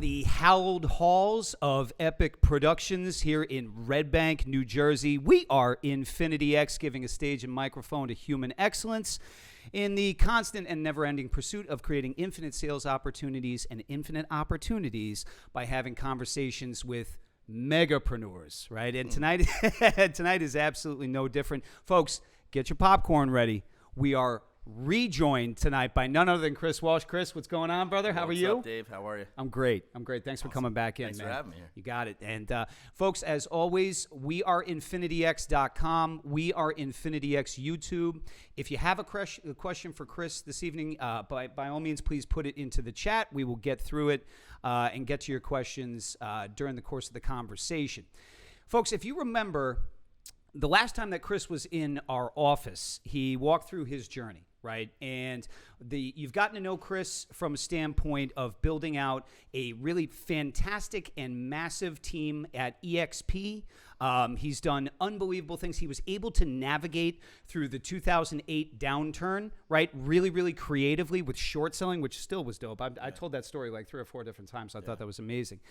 the hallowed halls of Epic Productions here in Red Bank, New Jersey. We are Infinity X, giving a stage and microphone to human excellence in the constant and never-ending pursuit of creating infinite sales opportunities and infinite opportunities by having conversations with megapreneurs, right? And tonight is absolutely no different. Folks, get your popcorn ready. We are rejoined tonight by none other than Chris Walsh. Chris, what's going on, brother? How are you? What's up, Dave? How are you? I'm great. Thanks for coming back in, Thanks man. for having me here. You got it. And folks, as always, we are InfinityX.com. We are InfinityX YouTube. If you have a question for Chris this evening, by all means, please put it into the chat. We will get through it and get to your questions during the course of the conversation. Folks, if you remember, the last time that Chris was in our office, he walked through his journey, right? And you've gotten to know Chris from a standpoint of building out a really fantastic and massive team at EXP. He's done unbelievable things. He was able to navigate through the 2008 downturn, right? Really, really creatively with short selling, which still was dope. I told that story like 3 or 4 different times. So I thought that was amazing.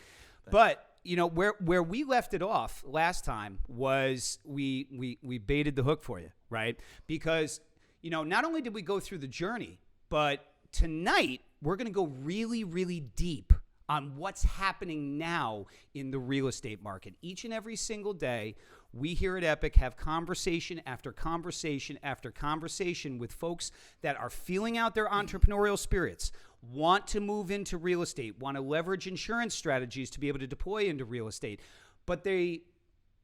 Thanks. But you know, where we left it off last time was we baited the hook for you, right? Because you know, not only did we go through the journey, but tonight we're going to go really, really deep on what's happening now in the real estate market. Each and every single day, we here at Epic have conversation after conversation after conversation with folks that are feeling out their entrepreneurial spirits, want to move into real estate, want to leverage insurance strategies to be able to deploy into real estate, but they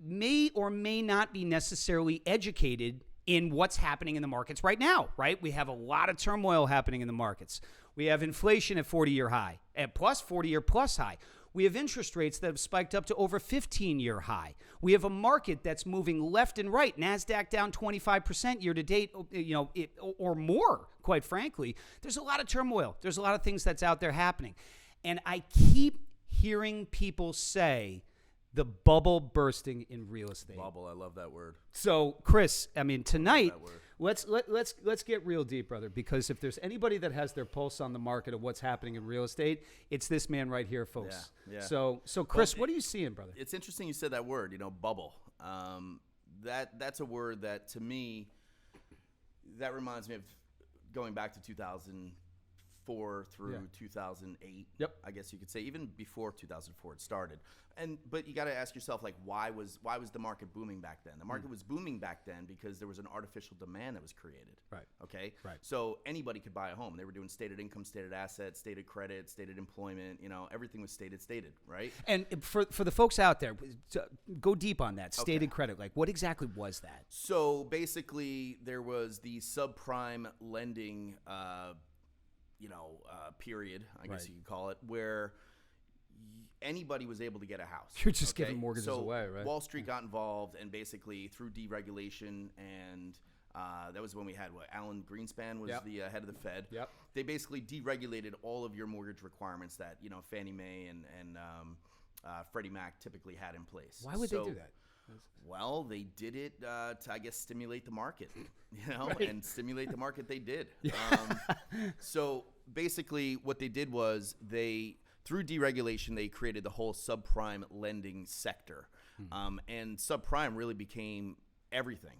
may or may not be necessarily educated in what's happening in the markets right now, right? We have a lot of turmoil happening in the markets. We have inflation at 40-year high, at plus 40-year plus high. We have interest rates that have spiked up to over 15-year high. We have a market that's moving left and right. NASDAQ down 25% year to date, or more, quite frankly. There's a lot of turmoil. There's a lot of things that's out there happening. And I keep hearing people say, the bubble bursting in real estate. Bubble, I love that word. So, Chris, I mean, tonight, let's get real deep, brother, because if there's anybody that has their pulse on the market of what's happening in real estate, it's this man right here, folks. Yeah. So Chris, what are you seeing, brother? It's interesting you said that word, bubble. That's a word that, to me, that reminds me of going back to 2004 through 2008. Yep. I guess you could say even before 2004 it started. But you got to ask yourself, like, why was the market booming back then? The market was booming back then because there was an artificial demand that was created. Right. Okay. Right. So anybody could buy a home. They were doing stated income, stated assets, stated credit, stated employment. Everything was stated, right? And for the folks out there, go deep on that stated credit. Like, what exactly was that? So basically, there was the subprime lending period, I guess you could call it, where anybody was able to get a house. You're just giving mortgages away, right? Wall Street got involved, and basically through deregulation, and that was when we had Alan Greenspan was the head of the Fed. Yep. They basically deregulated all of your mortgage requirements that Fannie Mae and Freddie Mac typically had in place. Why would they do that? Well, they did it to, I guess, stimulate the market, and stimulate the market they did. So basically what they did was through deregulation, they created the whole subprime lending sector. And subprime really became everything.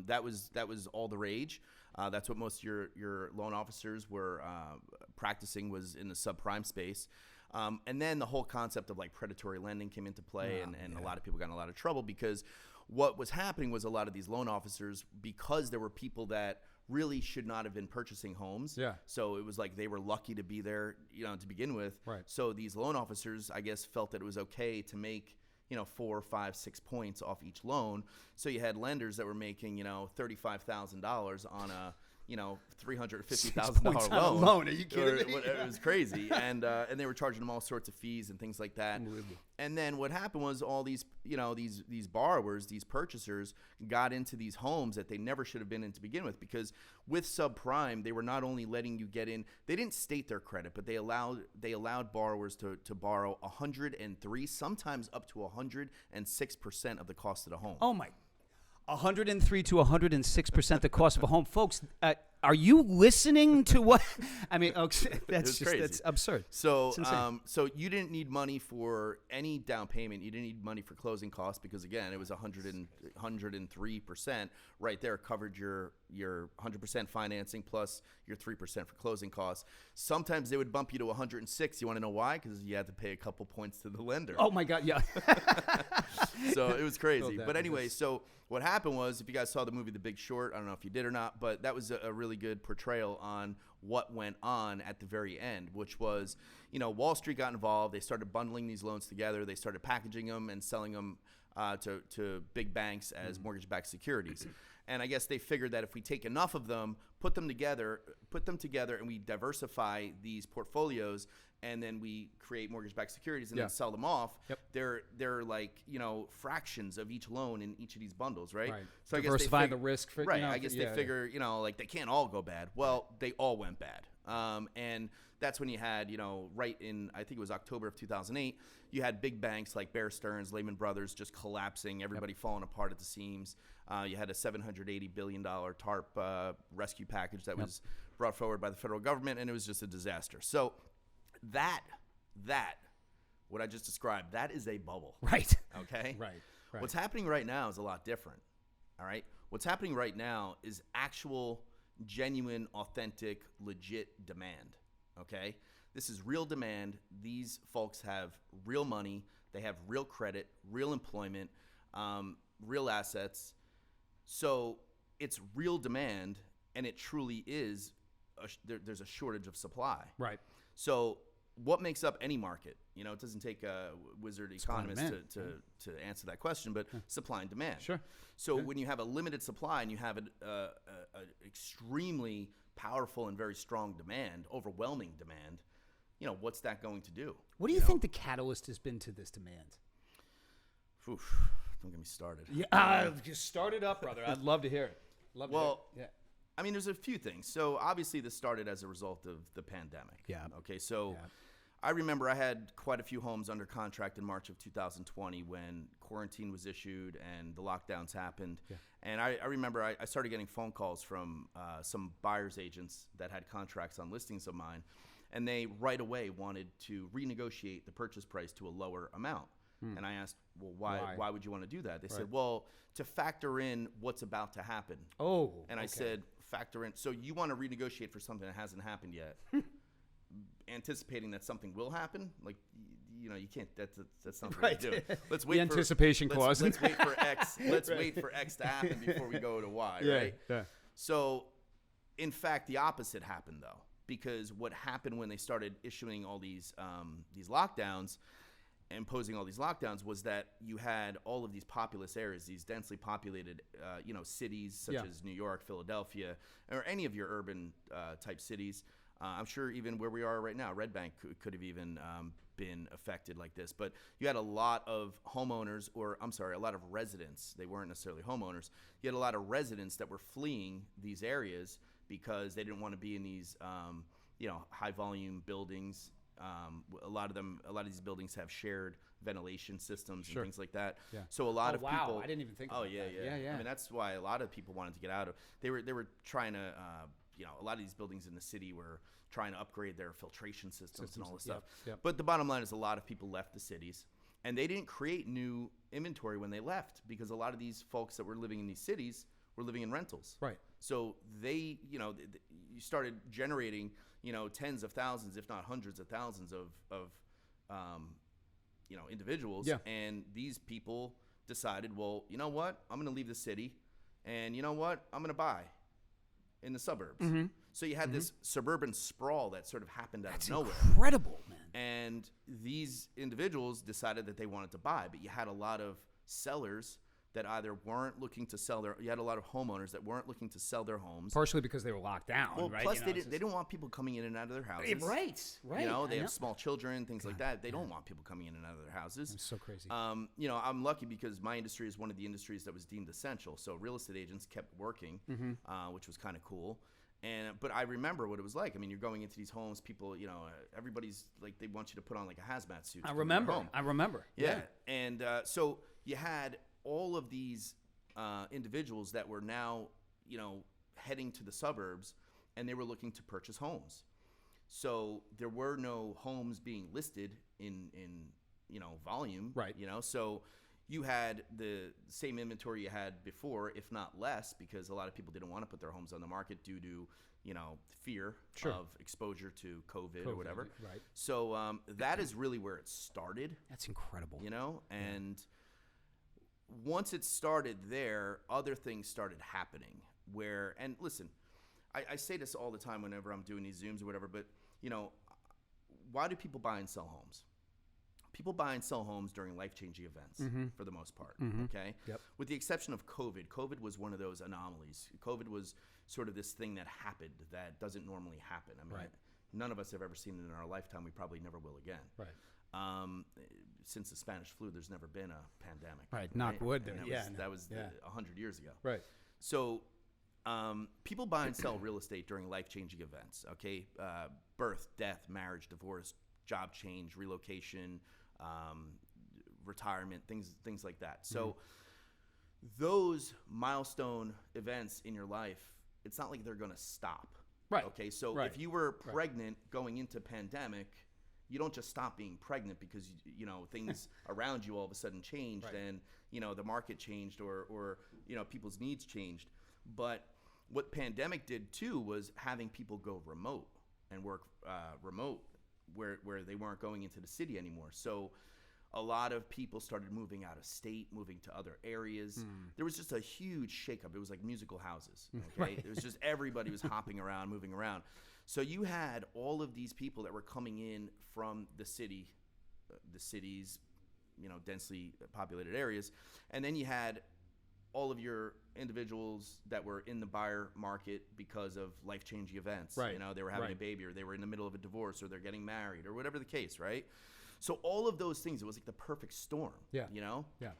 That was all the rage. That's what most of your loan officers were practicing, was in the subprime space. And then the whole concept of like predatory lending came into play, and a lot of people got in a lot of trouble because what was happening was a lot of these loan officers, because there were people that really should not have been purchasing homes. Yeah. So it was like they were lucky to be there, to begin with. Right. So these loan officers, I guess, felt that it was okay to make 4, 5, 6 points off each loan. So you had lenders that were making $35,000 on a $350,000 loan. Are you kidding me? It was crazy, and they were charging them all sorts of fees and things like that. Unbelievable. And then what happened was all these, these borrowers, these purchasers, got into these homes that they never should have been in to begin with, because with subprime, they were not only letting you get in, they didn't state their credit, but they allowed borrowers to borrow 103, sometimes up to 106% of the cost of the home. Oh my. 103 to 106% the cost of a home. Folks, Are you listening to what? I mean, okay, that's crazy. That's absurd. So, so you didn't need money for any down payment. You didn't need money for closing costs because, again, it was 103% right there covered your 100% financing plus your 3% for closing costs. Sometimes they would bump you to 106. You want to know why? Because you had to pay a couple points to the lender. Oh my God, yeah. So it was crazy. But anyway, so what happened was, if you guys saw the movie The Big Short, I don't know if you did or not, but that was a really good portrayal on what went on at the very end, which was, Wall Street got involved. They started bundling these loans together. They started packaging them and selling them to big banks as mortgage-backed securities. And I guess they figured that if we take enough of them, put them together, and we diversify these portfolios, and then we create mortgage-backed securities and then sell them off. Yep. They're like fractions of each loan in each of these bundles, right? So diversifying the risk. I guess they figure like they can't all go bad. Well, they all went bad, and that's when you had right in, I think it was October of 2008. You had big banks like Bear Stearns, Lehman Brothers just collapsing, everybody falling apart at the seams. You had a $780 billion TARP rescue package that was brought forward by the federal government, and it was just a disaster. So that what I just described, that is a bubble. Right. Okay? Right. What's happening right now is a lot different. All right? What's happening right now is actual, genuine, authentic, legit demand. Okay? This is real demand. These folks have real money. They have real credit, real employment, real assets. So it's real demand, and it truly is, there's a shortage of supply. Right. So what makes up any market? It doesn't take a wizard economist to answer that question, but supply and demand. Sure. So when you have a limited supply and you have an extremely powerful and very strong demand, overwhelming demand, what's that going to do? What do you think the catalyst has been to this demand? Oof, don't get me started. Yeah, just start it up, brother. I'd love to hear it. Yeah. I mean, there's a few things. So obviously this started as a result of the pandemic. Yeah. Okay, so I remember I had quite a few homes under contract in March of 2020 when quarantine was issued and the lockdowns happened. Yeah. And I remember I started getting phone calls from some buyer's agents that had contracts on listings of mine, and they right away wanted to renegotiate the purchase price to a lower amount. And I asked, well, why would you want to do that? They said, well, to factor in what's about to happen. Oh. And I said, factor in. So you want to renegotiate for something that hasn't happened yet, anticipating that something will happen? Like, you can't. That's not what you do. Let's wait the anticipation clause. Let's wait for X. Let's wait for X to happen before we go to Y. Right. Yeah. So, in fact, the opposite happened though, because what happened when they started issuing all these lockdowns, imposing all these lockdowns, was that you had all of these populous areas, these densely populated, cities such as New York, Philadelphia, or any of your urban type cities. I'm sure even where we are right now, Red Bank could have even been affected like this. But you had a lot of homeowners, a lot of residents. They weren't necessarily homeowners. You had a lot of residents that were fleeing these areas because they didn't want to be in these, high volume buildings. A lot of these buildings have shared ventilation systems and things like that. Yeah. So a lot of people. I didn't even think about that. Yeah. I mean, that's why a lot of people wanted to get out of. They were trying to. A lot of these buildings in the city were trying to upgrade their filtration systems and all this stuff. Yep. But the bottom line is, a lot of people left the cities, and they didn't create new inventory when they left, because a lot of these folks that were living in these cities were living in rentals. Right. So they, you started generating, tens of thousands, if not hundreds of thousands of individuals. Yeah. And these people decided, well, you know what? I'm going to leave the city, and you know what? I'm going to buy in the suburbs. Mm-hmm. So you had this suburban sprawl that sort of happened out of nowhere. Incredible, man. And these individuals decided that they wanted to buy, but you had a lot of sellers that either weren't looking to sell you had a lot of homeowners that weren't looking to sell their homes. Partially because they were locked down, well, right? Plus, they didn't want people coming in and out of their houses. Right. They have small children, things like that. They don't want people coming in and out of their houses. It's so crazy. I'm lucky because my industry is one of the industries that was deemed essential. So real estate agents kept working, which was kind of cool. But I remember what it was like. I mean, you're going into these homes, people, everybody's like, they want you to put on like a hazmat suit. I remember. Yeah. And so you had all of these individuals that were now, heading to the suburbs, and they were looking to purchase homes. So there were no homes being listed in volume, Right. So you had the same inventory you had before, if not less, because a lot of people didn't want to put their homes on the market due to, fear of exposure to COVID or whatever. Right. So that is really where it started. That's incredible. And once it started there, other things started happening and listen, I say this all the time whenever I'm doing these Zooms or whatever, but, why do people buy and sell homes? People buy and sell homes during life-changing events for the most part, okay? Yep. With the exception of COVID. COVID was one of those anomalies. COVID was sort of this thing that happened that doesn't normally happen. I mean, none of us have ever seen it in our lifetime. We probably never will again. Right. Since the Spanish flu, there's never been a pandemic. Right, knock wood there. That was 100 years ago. Right. So people buy and sell real estate during life-changing events, okay? Birth, death, marriage, divorce, job change, relocation, retirement, things like that. So those milestone events in your life, it's not like they're going to stop. Right. Okay, so if you were pregnant going into pandemic, you don't just stop being pregnant because things around you all of a sudden changed and the market changed or people's needs changed. But what pandemic did too was having people go remote and work remote where they weren't going into the city anymore. So a lot of people started moving out of state, moving to other areas. There was just a huge shakeup. It was like musical houses. Okay, it was just everybody was hopping around, moving around. So you had all of these people that were coming in from the cities, densely populated areas, and then you had all of your individuals that were in the buyer market because of life-changing events. Right. They were having a baby, or they were in the middle of a divorce, or they're getting married, or whatever the case, right? So all of those things, it was like the perfect storm. Yeah. Yeah.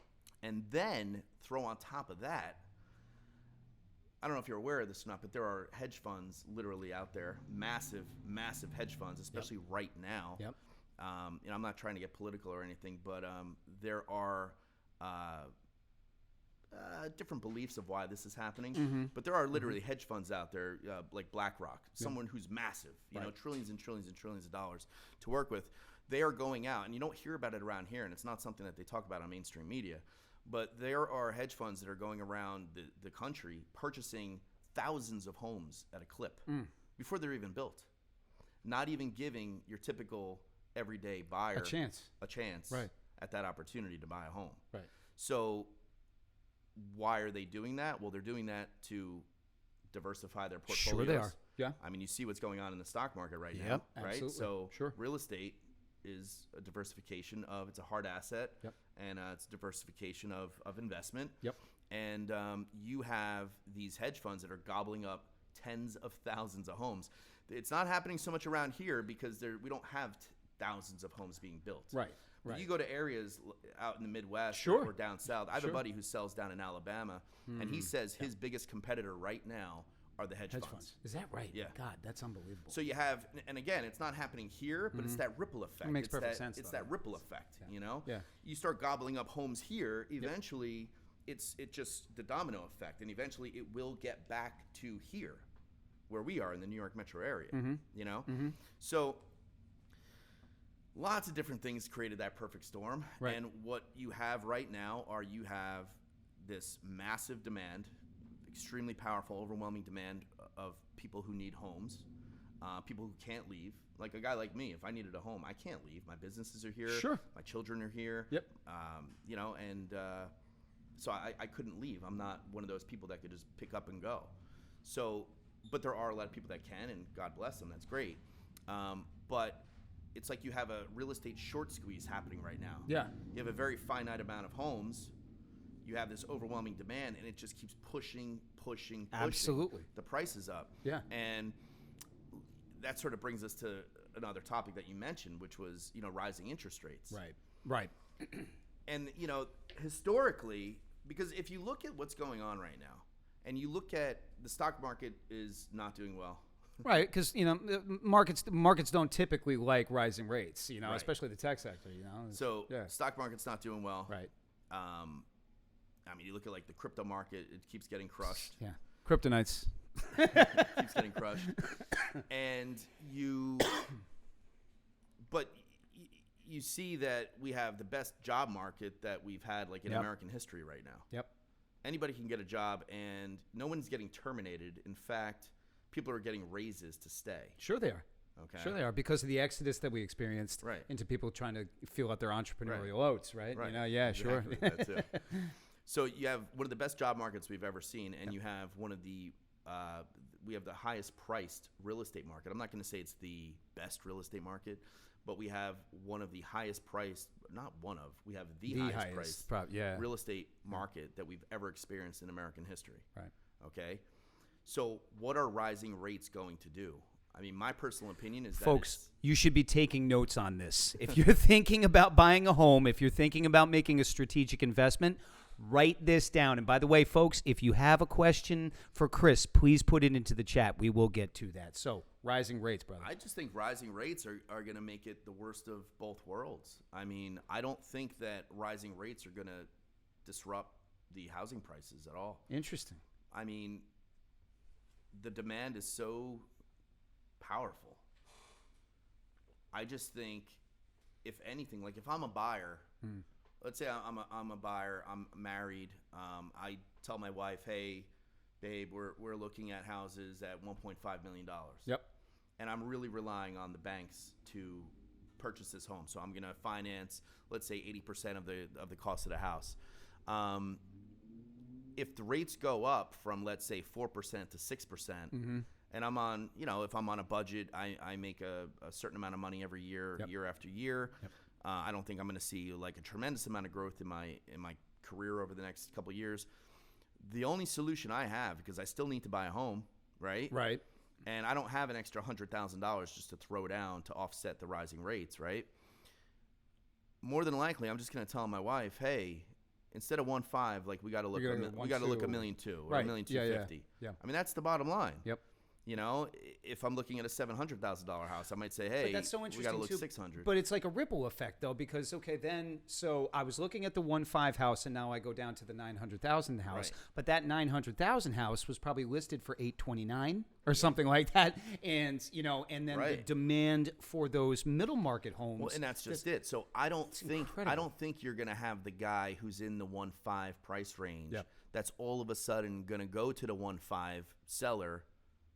And then throw on top of that, I don't know if you're aware of this or not, but there are hedge funds literally out there, massive, massive hedge funds, especially right now. Yep. I'm not trying to get political or anything, but there are different beliefs of why this is happening. But there are literally hedge funds out there, like BlackRock, someone who's massive, trillions and trillions and trillions of dollars to work with. They are going out, and you don't hear about it around here, and it's not something that they talk about on mainstream media. But there are hedge funds that are going around the country purchasing thousands of homes at a clip before they're even built, not even giving your typical everyday buyer A chance at that opportunity to buy a home. Right. So why are they doing that? Well, they're doing that to diversify their portfolios. Sure they are. Yeah. I mean, you see what's going on in the stock market right Yep, now, absolutely. right? So Sure. real estate is a diversification of, it's a hard asset, and it's diversification of investment. Yep. And you have these hedge funds that are gobbling up tens of thousands of homes. It's not happening so much around here because we don't have thousands of homes being built. Right. But you go to areas out in the Midwest Sure. or down south. I have a buddy who sells down in Alabama, and he says his biggest competitor right now are the hedge funds. Is that right? Yeah. God, that's unbelievable. So you have, and again, it's not happening here, but it's that ripple effect. It makes it's perfect that, sense, It's though. that ripple effect, Yeah. You start gobbling up homes here, eventually it just the domino effect, and eventually it will get back to here, where we are in the New York metro area, So lots of different things created that perfect storm. Right. And what you have right now you have this massive demand, extremely powerful, overwhelming demand of people who need homes, people who can't leave. Like a guy like me, if I needed a home, I can't leave. My businesses are here. Sure. My children are here. Yep. So I couldn't leave. I'm not one of those people that could just pick up and go. So, but there are a lot of people that can, and God bless them. That's great. But it's like you have a real estate short squeeze happening right now. Yeah. You have a very finite amount of homes. You have this overwhelming demand, and it just keeps pushing Absolutely. the prices up. Yeah. And that sort of brings us to another topic that you mentioned, which was, rising interest rates. Right. And, historically, because if you look at what's going on right now, and you look at the stock market is not doing well. Right, because markets don't typically like rising rates, Right. especially the tech sector, So stock market's not doing well. Right. You look at like the crypto market; it keeps getting crushed. Yeah. Kryptonites. keeps getting crushed. And you see that we have the best job market that we've had like in American history right now. Yep. Anybody can get a job, and no one's getting terminated. In fact, people are getting raises to stay. Sure they are. Okay. Sure they are, because of the exodus that we experienced into people trying to fill out their entrepreneurial oats, right? Right. You know, yeah, Exactly. sure. That's it. So you have one of the best job markets we've ever seen, and you have one of the we have the highest priced real estate market. I'm not going to say it's the best real estate market, but we have one of the highest priced, we have the highest priced real estate market that we've ever experienced in American history. Right. Okay. So what are rising rates going to do? I mean, my personal opinion is that folks, you should be taking notes on this. If you're thinking about buying a home, if you're thinking about making a strategic investment, write this down. And by the way, folks, if you have a question for Chris, please put it into the chat. We will get to that. So, rising rates, brother. I just think rising rates are going to make it the worst of both worlds. I mean, I don't think that rising rates are going to disrupt the housing prices at all. Interesting. I mean, the demand is so powerful. I just think, if anything, like if I'm a buyer, let's say I'm a buyer, I'm married, I tell my wife, hey, babe, we're looking at houses at $1.5 million. Yep. And I'm really relying on the banks to purchase this home. So I'm going to finance, let's say 80% of the cost of the house. If the rates go up from, let's say, 4% to 6%, and I'm on, if I'm on a budget, I make a certain amount of money every year, year after year. Yep. I don't think I'm going to see like a tremendous amount of growth in my career over the next couple of years. The only solution I have, because I still need to buy a home, right? Right. And I don't have an extra $100,000 just to throw down to offset the rising rates, right? More than likely, I'm just going to tell my wife, hey, instead of 1.5, like we got to look $1.2 million or right. $1.25 Yeah. I mean, that's the bottom line. Yep. If I'm looking at a $700,000 house, I might say, hey, that's so interesting, we got to look too. $600,000. But it's like a ripple effect, though, because, so I was looking at the 1.5 house, and now I go down to the 900,000 house. Right. But that 900,000 house was probably listed for 829 or something like that. And, and then the demand for those middle market homes. Well, and that's just it. So I don't think you're going to have the guy who's in the 1.5 price range that's all of a sudden going to go to the 1.5 seller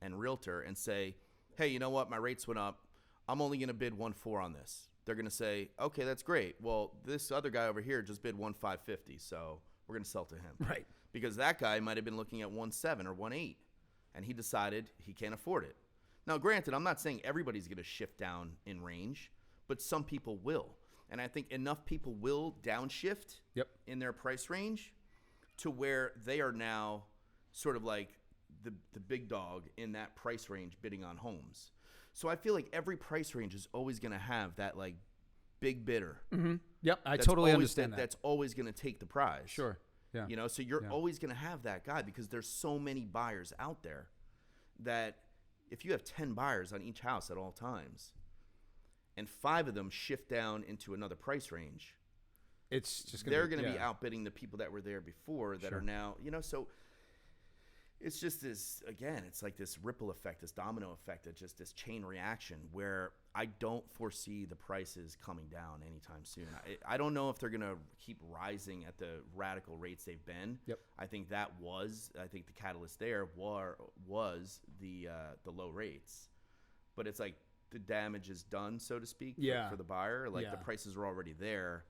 and realtor and say, hey, you know what? My rates went up. I'm only going to bid 1.4 on this. They're going to say, okay, that's great. Well, this other guy over here just bid 1.550, so we're going to sell to him. Right. Because that guy might have been looking at 1.7 or 1.8, and he decided he can't afford it. Now, granted, I'm not saying everybody's going to shift down in range, but some people will. And I think enough people will downshift in their price range to where they are now sort of like the big dog in that price range bidding on homes. So I feel like every price range is always going to have that like big bidder. Mm-hmm. Yep, I totally understand that. That's always going to take the prize. Sure. Yeah. So you're always going to have that guy because there's so many buyers out there that if you have 10 buyers on each house at all times and 5 of them shift down into another price range, it's just they're going to be outbidding the people that were there before that are now, so it's just this, again, it's like this ripple effect, this domino effect, just this chain reaction where I don't foresee the prices coming down anytime soon. I don't know if they're going to keep rising at the radical rates they've been. Yep. I think the catalyst there was the low rates. But it's like the damage is done, so to speak, for the buyer. Like the prices are already there.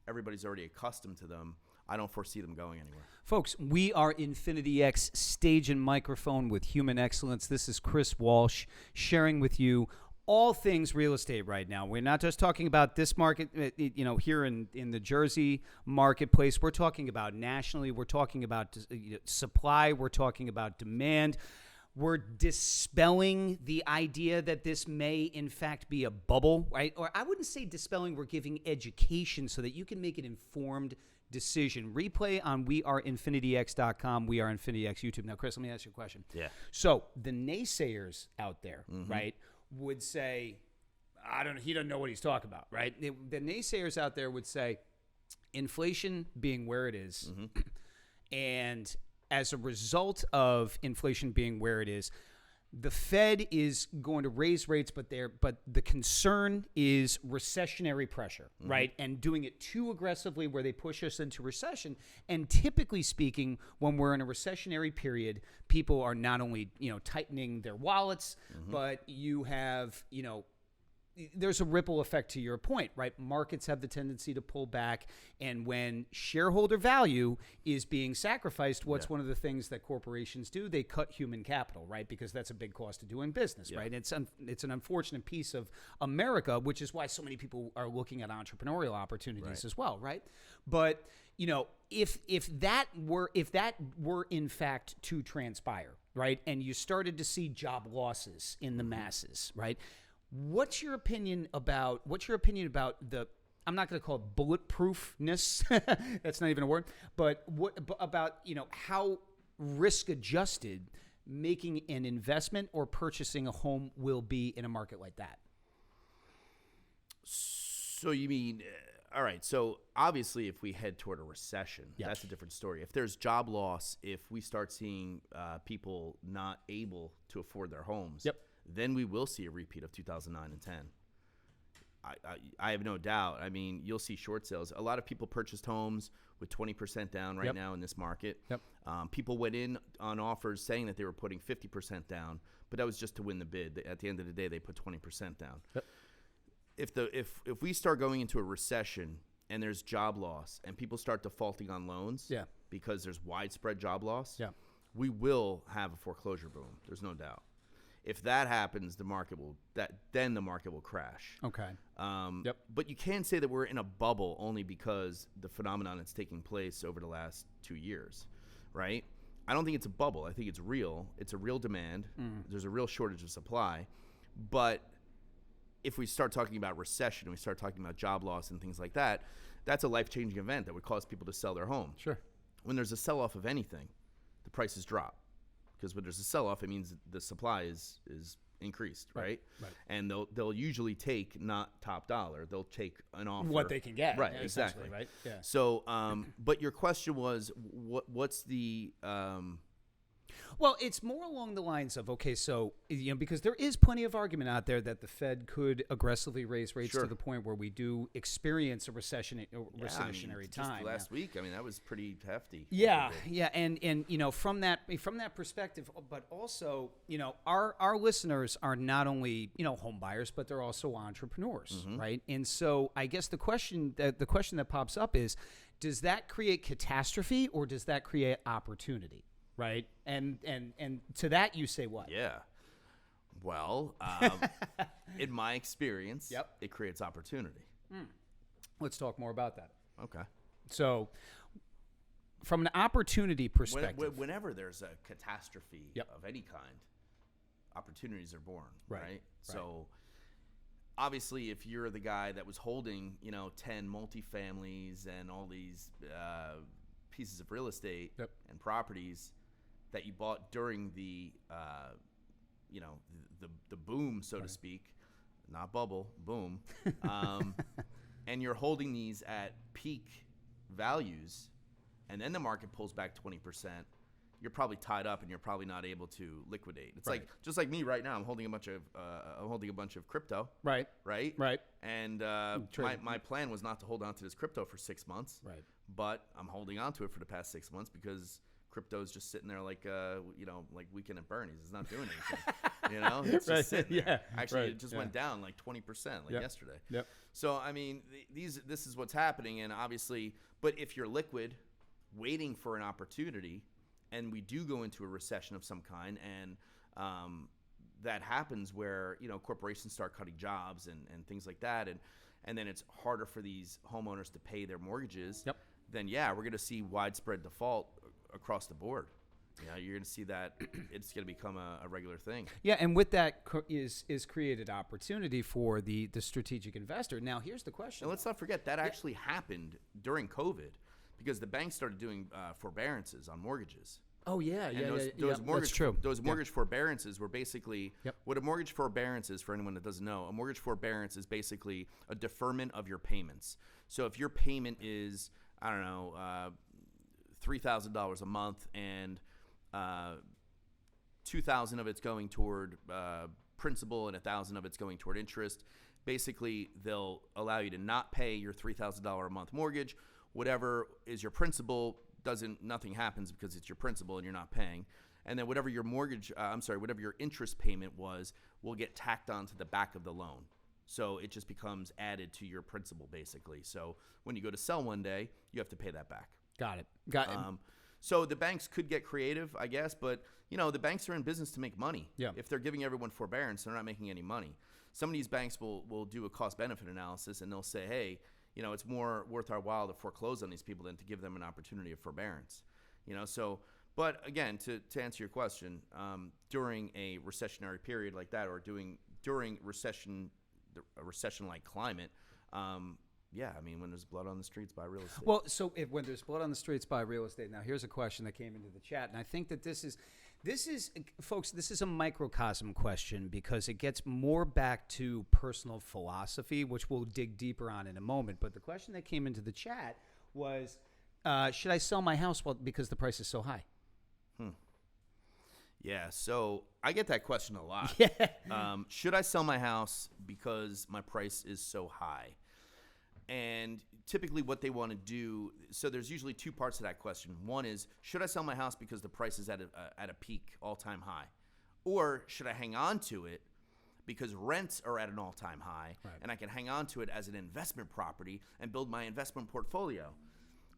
Everybody's already accustomed to them. I don't foresee them going anywhere. Folks, we are Infinity X Stage and Microphone with Human Excellence. This is Chris Walsh sharing with you all things real estate right now. We're not just talking about this market, here in the Jersey marketplace. We're talking about nationally. We're talking about supply. We're talking about demand. We're dispelling the idea that this may, in fact, be a bubble, right? Or I wouldn't say dispelling. We're giving education so that you can make an informed decision. Replay on weareinfinityx.com, We Are Infinity X YouTube. Now, Chris, let me ask you a question. Yeah. So the naysayers out there, right, would say, he doesn't know what he's talking about, right? The naysayers out there would say, inflation being where it is, and as a result of inflation being where it is, the Fed is going to raise rates, but the concern is recessionary pressure, right? And doing it too aggressively where they push us into recession. And typically speaking, when we're in a recessionary period, people are not only, tightening their wallets, but you have, there's a ripple effect to your point, right? Markets have the tendency to pull back. And when shareholder value is being sacrificed, what's one of the things that corporations do? They cut human capital, right? Because that's a big cost of doing business, right? It's an unfortunate piece of America, which is why so many people are looking at entrepreneurial opportunities as well, right? But, if that were in fact to transpire, right? And you started to see job losses in the masses, right? What's your opinion about the, I'm not going to call it bulletproofness, that's not even a word, but what about, how risk adjusted making an investment or purchasing a home will be in a market like that? So you mean, all right, so obviously if we head toward a recession, that's a different story. If there's job loss, if we start seeing people not able to afford their homes, then we will see a repeat of 2009 and 10. I have no doubt. I mean, you'll see short sales. A lot of people purchased homes with 20% down right now in this market. People went in on offers saying that they were putting 50% down, but that was just to win the bid. At the end of the day, they put 20% down. If we start going into a recession and there's job loss and people start defaulting on loans because there's widespread job loss, we will have a foreclosure boom. There's no doubt. If that happens, then the market will crash. Okay. But you can't say that we're in a bubble only because the phenomenon that's taking place over the last 2 years, right? I don't think it's a bubble. I think it's real. It's a real demand. There's a real shortage of supply. But if we start talking about recession, we start talking about job loss and things like that, that's a life-changing event that would cause people to sell their home. Sure. When there's a sell-off of anything, the prices drop. Because when there's a sell-off, it means the supply is increased, right? And they'll usually take not top dollar. They'll take an offer. What they can get. Right, exactly. Right? Yeah. So, but your question was, what's the... Well, it's more along the lines of, okay, so, because there is plenty of argument out there that the Fed could aggressively raise rates to the point where we do experience a recessionary time. Just last week, that was pretty hefty. Yeah. And from that perspective, but also, our listeners are not only, home buyers, but they're also entrepreneurs, right? And so I guess the question that pops up is, does that create catastrophe or does that create opportunity? Right, and to that you say what? Yeah, well, in my experience, it creates opportunity. Let's talk more about that. Okay. So, from an opportunity perspective, whenever there's a catastrophe of any kind, opportunities are born. Right. So, obviously, if you're the guy that was holding, 10 multifamilies and all these pieces of real estate and properties that you bought during the boom, so to speak, not bubble, boom, and you're holding these at peak values, and then the market pulls back 20%, you're probably tied up and you're probably not able to liquidate. It's like just like me right now. I'm holding a bunch of crypto. Right. And my plan was not to hold on to this crypto for 6 months. Right. But I'm holding on to it for the past 6 months because crypto is just sitting there like like Weekend at Bernie's. It's not doing anything. It's just sitting there. Actually, it just went down like 20% yesterday. So this is what's happening, and obviously, but if you're liquid, waiting for an opportunity, and we do go into a recession of some kind, and that happens where corporations start cutting jobs and things like that, and then it's harder for these homeowners to pay their mortgages. Then we're going to see widespread default across the board. You're going to see that it's going to become a regular thing. Yeah, and with that is created opportunity for the strategic investor. Now, here's the question. And let's not forget that actually happened during COVID because the banks started doing forbearances on mortgages. Oh, yeah, those mortgage, that's true. Those mortgage forbearances were basically what a mortgage forbearance is, for anyone that doesn't know. A mortgage forbearance is basically a deferment of your payments. So if your payment is, I don't know, $3,000 a month, and $2,000 of it's going toward principal and $1,000 of it's going toward interest. Basically, they'll allow you to not pay your $3,000 a month mortgage. Whatever is your principal nothing happens because it's your principal and you're not paying. And then whatever your whatever your interest payment was, will get tacked onto the back of the loan. So it just becomes added to your principal, basically. So when you go to sell one day, you have to pay that back. Got it. Got it. So the banks could get creative, I guess, but the banks are in business to make money. Yeah. If they're giving everyone forbearance, they're not making any money. Some of these banks will do a cost-benefit analysis, and they'll say, hey, it's more worth our while to foreclose on these people than to give them an opportunity of forbearance. But again, to answer your question, during a recessionary period like that, or during a recession-like climate, when there's blood on the streets, buy real estate. Well, so when there's blood on the streets, buy real estate. Now, here's a question that came into the chat, and I think that this is, folks, this is a microcosm question because it gets more back to personal philosophy, which we'll dig deeper on in a moment. But the question that came into the chat was, should I sell my house because the price is so high? Yeah, so I get that question a lot. Yeah. Should I sell my house because my price is so high? And typically what they want to do, so there's usually two parts to that question. One is, should I sell my house because the price is at a peak, all-time high? Or should I hang on to it because rents are at an all-time high, right, and I can hang on to it as an investment property and build my investment portfolio?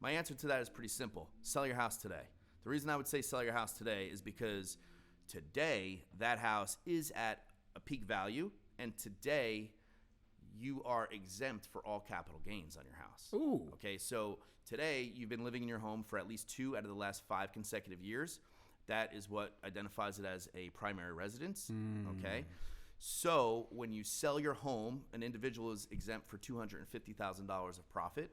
My answer to that is pretty simple. Sell your house today. The reason I would say sell your house today is because today that house is at a peak value, and today you are exempt for all capital gains on your house. Ooh. Okay, so today you've been living in your home for at least 2 out of the last 5 consecutive years. That is what identifies it as a primary residence. Okay, so when you sell your home, an individual is exempt for $250,000 of profit,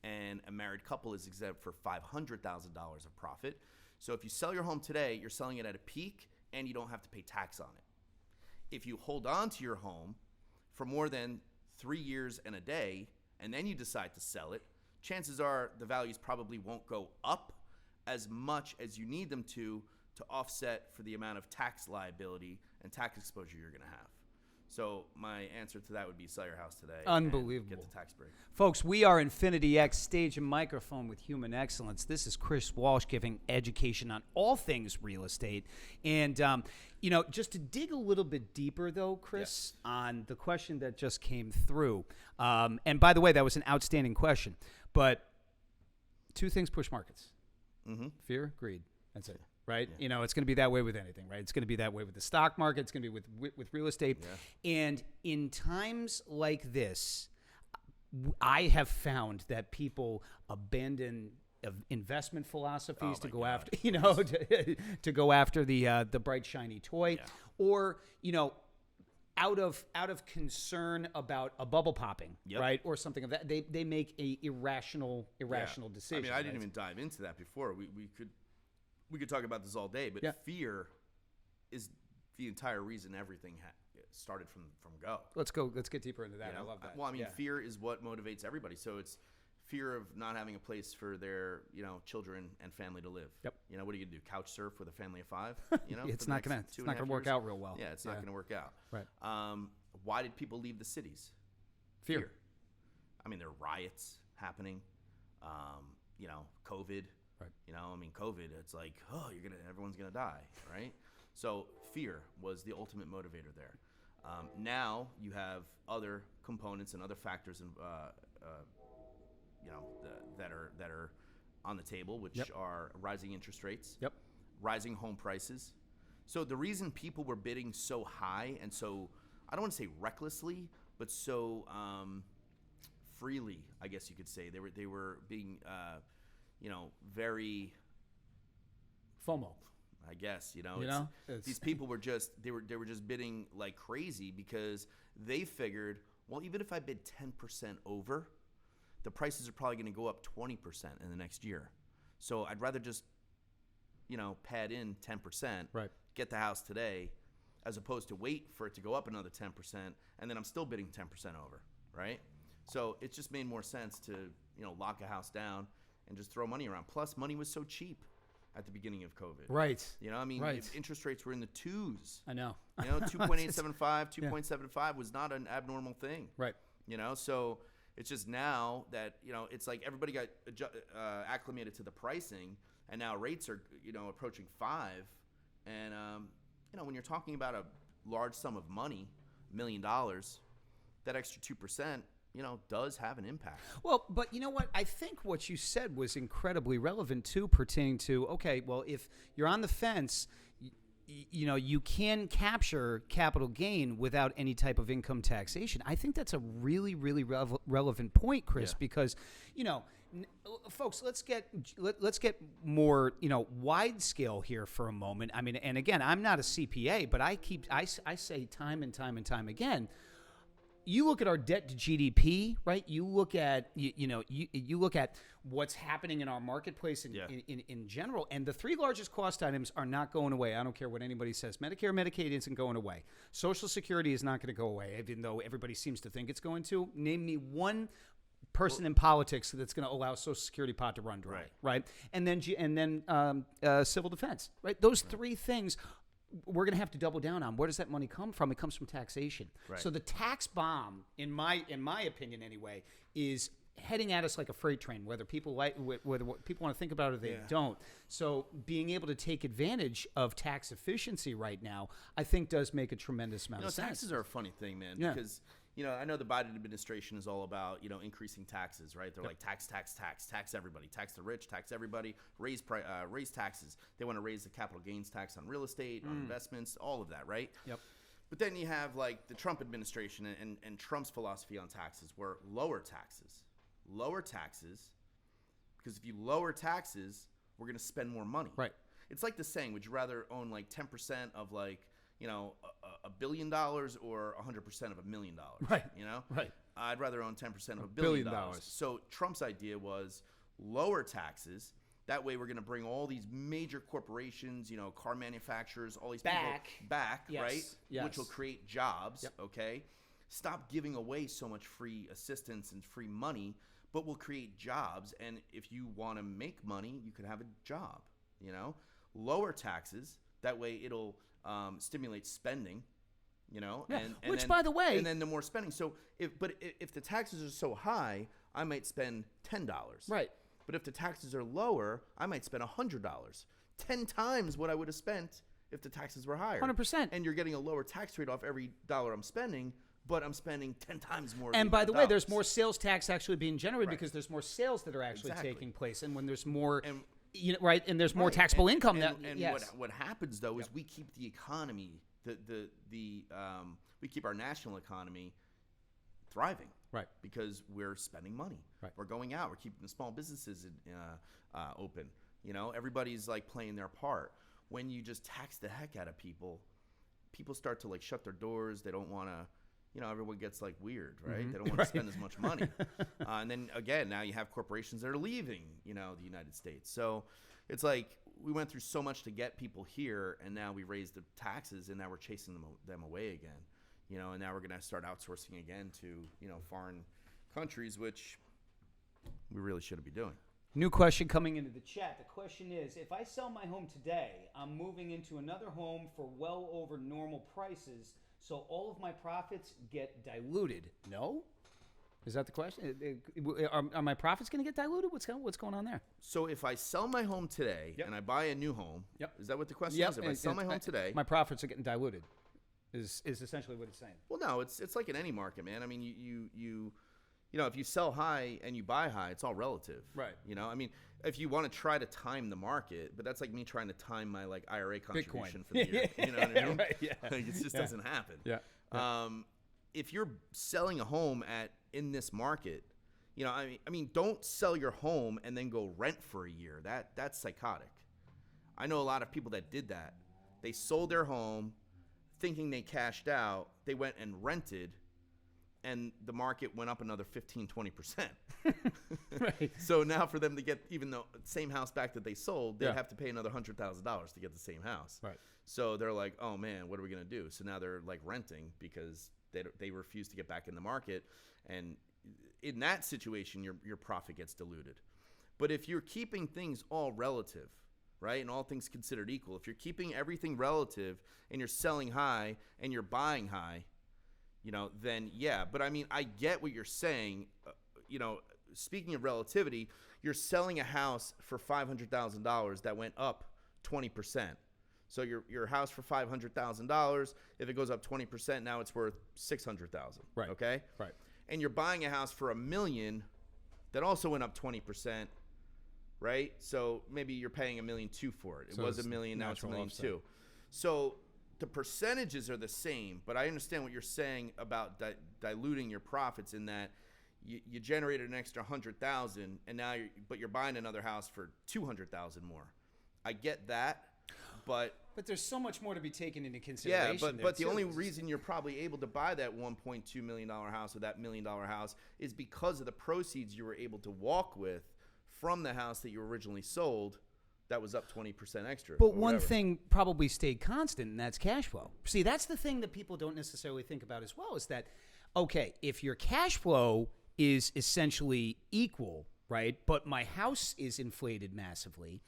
and a married couple is exempt for $500,000 of profit. So if you sell your home today, you're selling it at a peak, and you don't have to pay tax on it. If you hold on to your home for more than 3 years and a day, and then you decide to sell it, chances are the values probably won't go up as much as you need them to offset for the amount of tax liability and tax exposure you're going to have. So my answer to that would be sell your house today. Unbelievable. And get the tax break. Folks, we are Infinity X, stage and microphone with human excellence. This is Chris Walsh giving education on all things real estate. And, just to dig a little bit deeper, though, Chris, yes, on the question that just came through. And by the way, that was an outstanding question. But 2 things push markets. Mm-hmm. Fear, greed. That's it. Right? Yeah. It's going to be that way with anything, right? It's going to be that way with the stock market. It's going to be with real estate. Yeah. And in times like this, I have found that people abandon investment philosophies to go after, to go after the bright shiny toy, or out of concern about a bubble popping, right, or something of that. They make a irrational decision. I mean, I didn't even dive into that before. We could talk about this all day, but fear is the entire reason everything started from go. Let's get deeper into that. I love that. Well, fear is what motivates everybody. So it's fear of not having a place for their children and family to live. Yep. What are you gonna do? Couch surf with a family of 5? It's not gonna work out real well. Yeah, it's not gonna work out. Right. Why did people leave the cities? Fear. I mean, there are riots happening. COVID. Right. COVID, it's like, everyone's going to die, right? So fear was the ultimate motivator there. Now you have other components and other factors that are on the table, which are rising interest rates, rising home prices. So the reason people were bidding so high and so, I don't want to say recklessly, but so freely, I guess you could say, they were being very FOMO, I guess. These people were just bidding like crazy because they figured, well, even if I bid 10% over, the prices are probably going to go up 20% in the next year. So I'd rather just pad in 10%, right, get the house today, as opposed to wait for it to go up another 10%, and then I'm still bidding 10% over, right? So it just made more sense to lock a house down and just throw money around. Plus, money was so cheap at the beginning of COVID. Right. You know, I mean, Right. interest rates were in the twos. I know. You know, 2.875, 2.75 was not an abnormal thing. Right. You know, so it's just now that, you know, it's like everybody got acclimated to the pricing, and now rates are, you know, approaching 5. And, you know, when you're talking about a large sum of money, $1 million, that extra 2%, you know, does have an impact. Well, but you know what? I think what you said was incredibly relevant too, pertaining to, okay, well, if you're on the fence, you know, you can capture capital gain without any type of income taxation. I think that's a really, really relevant point, Chris, because, you know, folks, let's get more, you know, wide scale here for a moment. I mean, and again, I'm not a CPA, but I say time and time again, you look at our debt to GDP, right? You look at you look at what's happening in our marketplace in general, and the 3 largest cost items are not going away. I don't care what anybody says. Medicare, Medicaid isn't going away. Social Security is not going to go away, even though everybody seems to think it's going to. Name me one person in politics that's going to allow Social Security pot to run dry, right? And then civil defense, right? Those 3 things we're going to have to double down on. Where does that money come from? It comes from taxation. Right. So the tax bomb, in my opinion anyway, is heading at us like a freight train, whether people want to think about it or they don't. So being able to take advantage of tax efficiency right now, I think does make a tremendous amount of sense. Taxes are a funny thing, man, because you know, I know the Biden administration is all about, you know, increasing taxes, right? They're like tax everybody, tax the rich, tax everybody, raise taxes. They want to raise the capital gains tax on real estate, on investments, all of that, right? Yep. But then you have like the Trump administration and Trump's philosophy on taxes, where lower taxes, because if you lower taxes, we're going to spend more money. Right. It's like the saying, would you rather own like 10% of like, you know, $1 billion or 100% of $1 million? Right. You know? Right. I'd rather own 10% of $1 billion. So Trump's idea was lower taxes. That way we're going to bring all these major corporations, you know, car manufacturers, all these people back, yes. right? Yes. Which will create jobs, okay? Stop giving away so much free assistance and free money, but we'll create jobs. And if you want to make money, you can have a job, you know? Lower taxes. That way it'll stimulate spending, you know, and which, then, by the way, and then the more spending. So if the taxes are so high, I might spend $10. Right. But if the taxes are lower, I might spend $100, 10 times what I would have spent if the taxes were higher. 100%. And you're getting a lower tax rate off every dollar I'm spending, but I'm spending 10 times more. And by the way, there's more sales tax actually being generated because there's more sales that are actually taking place, and when there's more. You know, right, and there's more taxable income. What happens though is we keep the economy, we keep our national economy thriving, right? Because we're spending money, right? We're going out, we're keeping the small businesses open. You know, everybody's like playing their part. When you just tax the heck out of people, people start to like shut their doors. They don't want to. You know, everyone gets like weird, right? Mm-hmm. They don't want to spend as much money. And then again, now you have corporations that are leaving, you know, the United States. So it's like we went through so much to get people here, and now we raised the taxes, and now we're chasing them away again. You know, and now we're going to start outsourcing again to, you know, foreign countries, which we really shouldn't be doing. New question coming into the chat. The question is, if I sell my home today, I'm moving into another home for well over normal prices, so all of my profits get diluted. No? Is that the question? Are my profits going to get diluted? What's going on there? So if I sell my home today and I buy a new home, is that what the question is? If I sell my home today, my profits are getting diluted. Is essentially what it's saying. Well, no, it's like in any market, man. I mean, you know, if you sell high and you buy high, it's all relative. Right. You know, I mean, if you want to try to time the market, but that's like me trying to time my like IRA contribution for the year. You know what I mean? Right, yeah. Like, it just doesn't happen. Yeah. If you're selling a home in this market, you know, I mean, don't sell your home and then go rent for a year. That's psychotic. I know a lot of people that did that. They sold their home thinking they cashed out. They went and rented, and the market went up another 15-20%. Right. So now for them to get even the same house back that they sold, they'd have to pay another $100,000 to get the same house. Right. So they're like, oh man, what are we going to do? So now they're like renting because they refuse to get back in the market. And in that situation, your profit gets diluted. But if you're keeping things all relative, right, and all things considered equal, if you're keeping everything relative and you're selling high and you're buying high, then yeah. But I mean, I get what you're saying. Speaking of relativity, you're selling a house for $500,000 that went up 20%. So your house for $500,000, if it goes up 20%, now it's worth $600,000. Right. Okay. Right. And you're buying a house for $1 million that also went up 20%. Right. So maybe you're paying $1.2 million for it. It was $1 million, now it's $1.2 million. So the percentages are the same, but I understand what you're saying about diluting your profits in that you generated an extra $100,000, and now you're buying another house for $200,000 more. I get that, but there's so much more to be taken into consideration. Yeah, but the only reason you're probably able to buy that $1.2 million house or that $1 million house is because of the proceeds you were able to walk with from the house that you originally sold. That was up 20% extra. But one thing probably stayed constant, and that's cash flow. See, that's the thing that people don't necessarily think about as well, is that, okay, if your cash flow is essentially equal, right, but my house is inflated massively,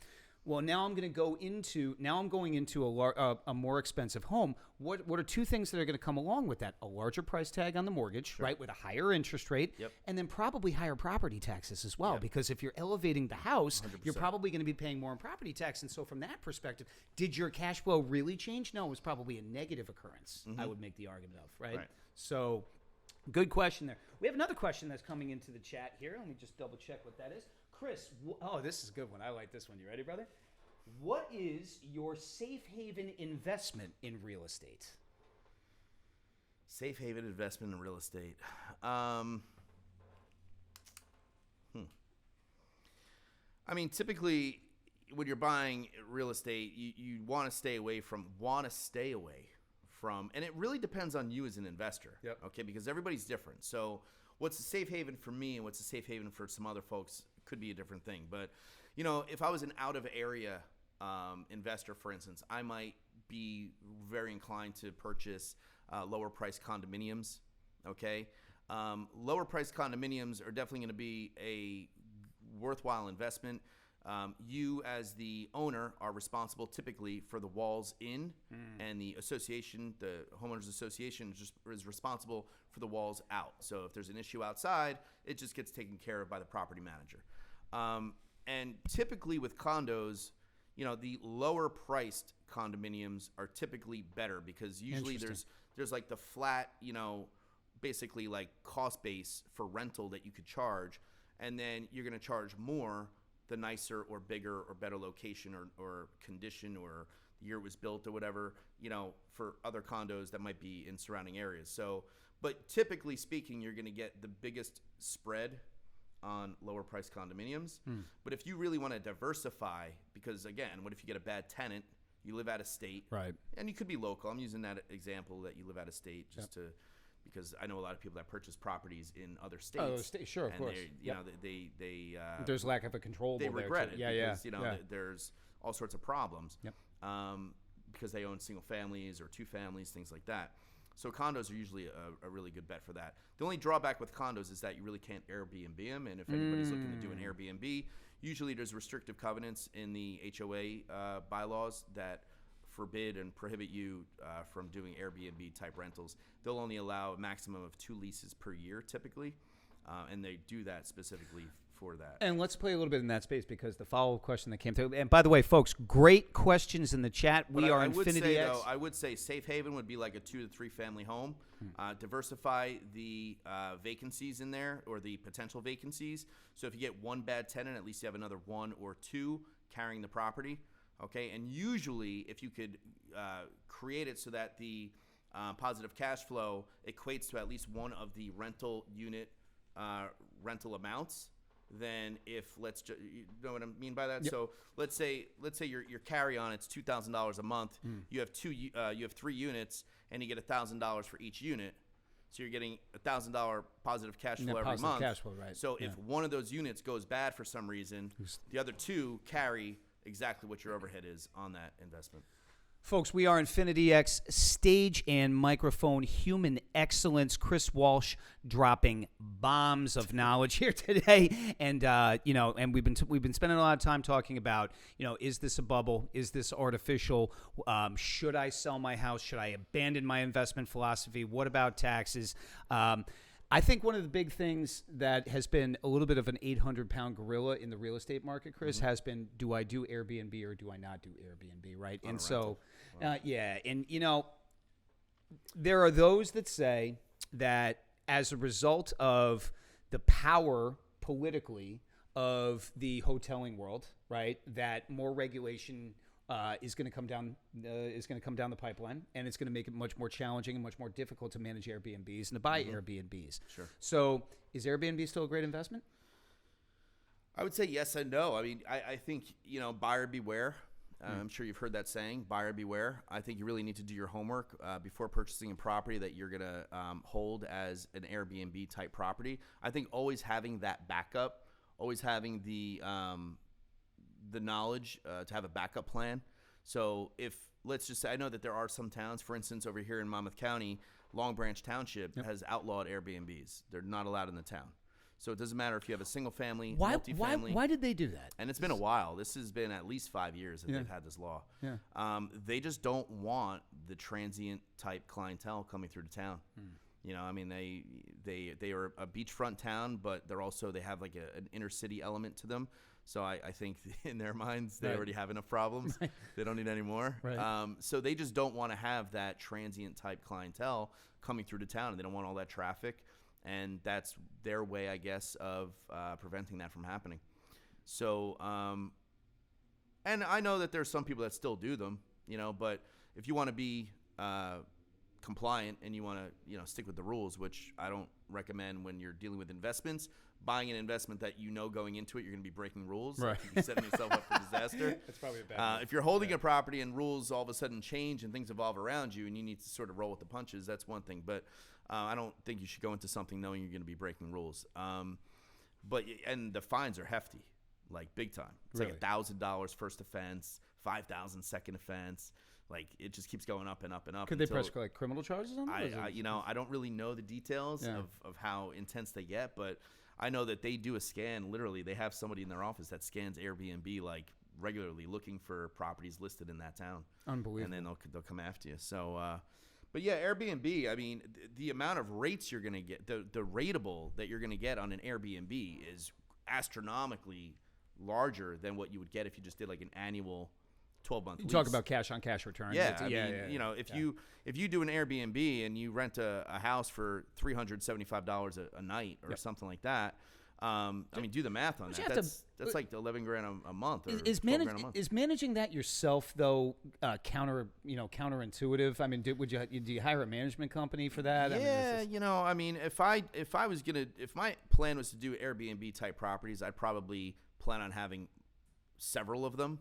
well, now I'm going into a more expensive home. What are two things that are going to come along with that? A larger price tag on the mortgage, right, with a higher interest rate, and then probably higher property taxes as well. Because if you're elevating the house, 100%. You're probably going to be paying more in property tax. And so from that perspective, did your cash flow really change? No, it was probably a negative occurrence, I would make the argument of, right? So good question there. We have another question that's coming into the chat here. Let me just double check what that is. Chris, this is a good one. I like this one. You ready, brother? What is your safe haven investment in real estate? Safe haven investment in real estate. I mean, typically when you're buying real estate, you want to stay away from, and it really depends on you as an investor. Okay, because everybody's different. So what's a safe haven for me and what's a safe haven for some other folks could be a different thing. But, if I was an out of area investor, for instance, I might be very inclined to purchase lower price condominiums. Okay. Lower price condominiums are definitely going to be a worthwhile investment. You as the owner are responsible typically for the walls in, and the association, the homeowners association, is responsible for the walls out. So if there's an issue outside, it just gets taken care of by the property manager. And typically with condos, the lower priced condominiums are typically better because usually there's like the flat, basically like cost base for rental that you could charge, and then you're going to charge more the nicer or bigger or better location or condition or the year it was built or whatever, for other condos that might be in surrounding areas. So, but typically speaking, you're going to get the biggest spread on lower price condominiums. But if you really want to diversify, because again, what if you get a bad tenant, you live out of state, right? And you could be local. I'm using that example that you live out of state just because I know a lot of people that purchase properties in other states. Sure, of course. They there's lack of a control. They regret it because yeah. There's all sorts of problems. Because they own single families or two families, things like that. So condos are usually a really good bet for that. The only drawback with condos is that you really can't Airbnb them. And if anybody's looking to do an Airbnb, usually there's restrictive covenants in the HOA bylaws that forbid and prohibit you from doing Airbnb type rentals. They'll only allow a maximum of 2 leases per year typically. And they do that specifically for that. And let's play a little bit in that space because the follow-up question that came through. And by the way, folks, great questions in the chat. I would say safe haven would be like a 2 to 3 family home. Diversify the vacancies in there or the potential vacancies. So if you get one bad tenant, at least you have another 1 or 2 carrying the property. Okay, and usually if you could create it so that the positive cash flow equates to at least one of the rental unit rental amounts, then if you know what I mean by that. Yep. So let's say your carry on it's $2,000 a month. You have 3 units and you get $1,000 for each unit. So you're getting $1,000 positive cash flow every month. Cash flow, right. So if one of those units goes bad for some reason, the other 2 carry exactly what your overhead is on that investment. Folks, we are Infinity X stage and microphone human excellence. Chris Walsh dropping bombs of knowledge here today, and and we've been spending a lot of time talking about, is this a bubble? Is this artificial? Should I sell my house? Should I abandon my investment philosophy? What about taxes? I think one of the big things that has been a little bit of an 800-pound gorilla in the real estate market, Chris, has been, do I do Airbnb or do I not do Airbnb, right? And so, there are those that say that as a result of the power politically of the hoteling world, right, that more regulation is going to come down the pipeline, and it's going to make it much more challenging and much more difficult to manage Airbnbs and to buy Airbnbs. Sure. So, is Airbnb still a great investment? I would say yes and no. I mean, I think, buyer beware. I'm sure you've heard that saying, buyer beware. I think you really need to do your homework before purchasing a property that you're going to hold as an Airbnb type property. I think always having that backup, always having the knowledge to have a backup plan. So if, let's just say, I know that there are some towns, for instance, over here in Monmouth County, Long Branch Township has outlawed Airbnbs. They're not allowed in the town. So it doesn't matter if you have a single family, multifamily. Why did they do that? And it's been a while. This has been at least 5 years that they've had this law. Yeah. They just don't want the transient type clientele coming through the town. I mean, they are a beachfront town, but they have like an inner city element to them. So I think in their minds, they already have enough problems. Right. They don't need any more. Right. So they just don't want to have that transient type clientele coming through the town. And they don't want all that traffic. And that's their way, I guess, of preventing that from happening. So, and I know that there's some people that still do them, but if you want to be compliant and you want to, stick with the rules, which I don't recommend when you're dealing with investments. Buying an investment that going into it, you're going to be breaking rules. Right. You're setting yourself up for disaster. That's probably a bad move. If you're holding a property and rules all of a sudden change and things evolve around you and you need to sort of roll with the punches, that's one thing. But I don't think you should go into something knowing you're going to be breaking rules. And the fines are hefty, like big time. It's really? Like $1,000 first offense, $5,000 second offense. Like it just keeps going up and up and up. Could they press like criminal charges on that? I don't really know the details of how intense they get, but I know that they do a scan. Literally, they have somebody in their office that scans Airbnb like regularly, looking for properties listed in that town. Unbelievable. And then they'll come after you. So, but yeah, Airbnb. I mean, the amount of rates you're gonna get, the rateable that you're gonna get on an Airbnb is astronomically larger than what you would get if you just did like an annual 12-month lease. You talk about cash on cash return. Yeah, if you do an Airbnb and you rent a house for $375 a night or something like that, do the math on that. That's like $11,000 a month. Or $12,000 a month. Is managing that yourself though counterintuitive? I mean, do you hire a management company for that? Yeah, if my plan was to do Airbnb type properties, I'd probably plan on having several of them.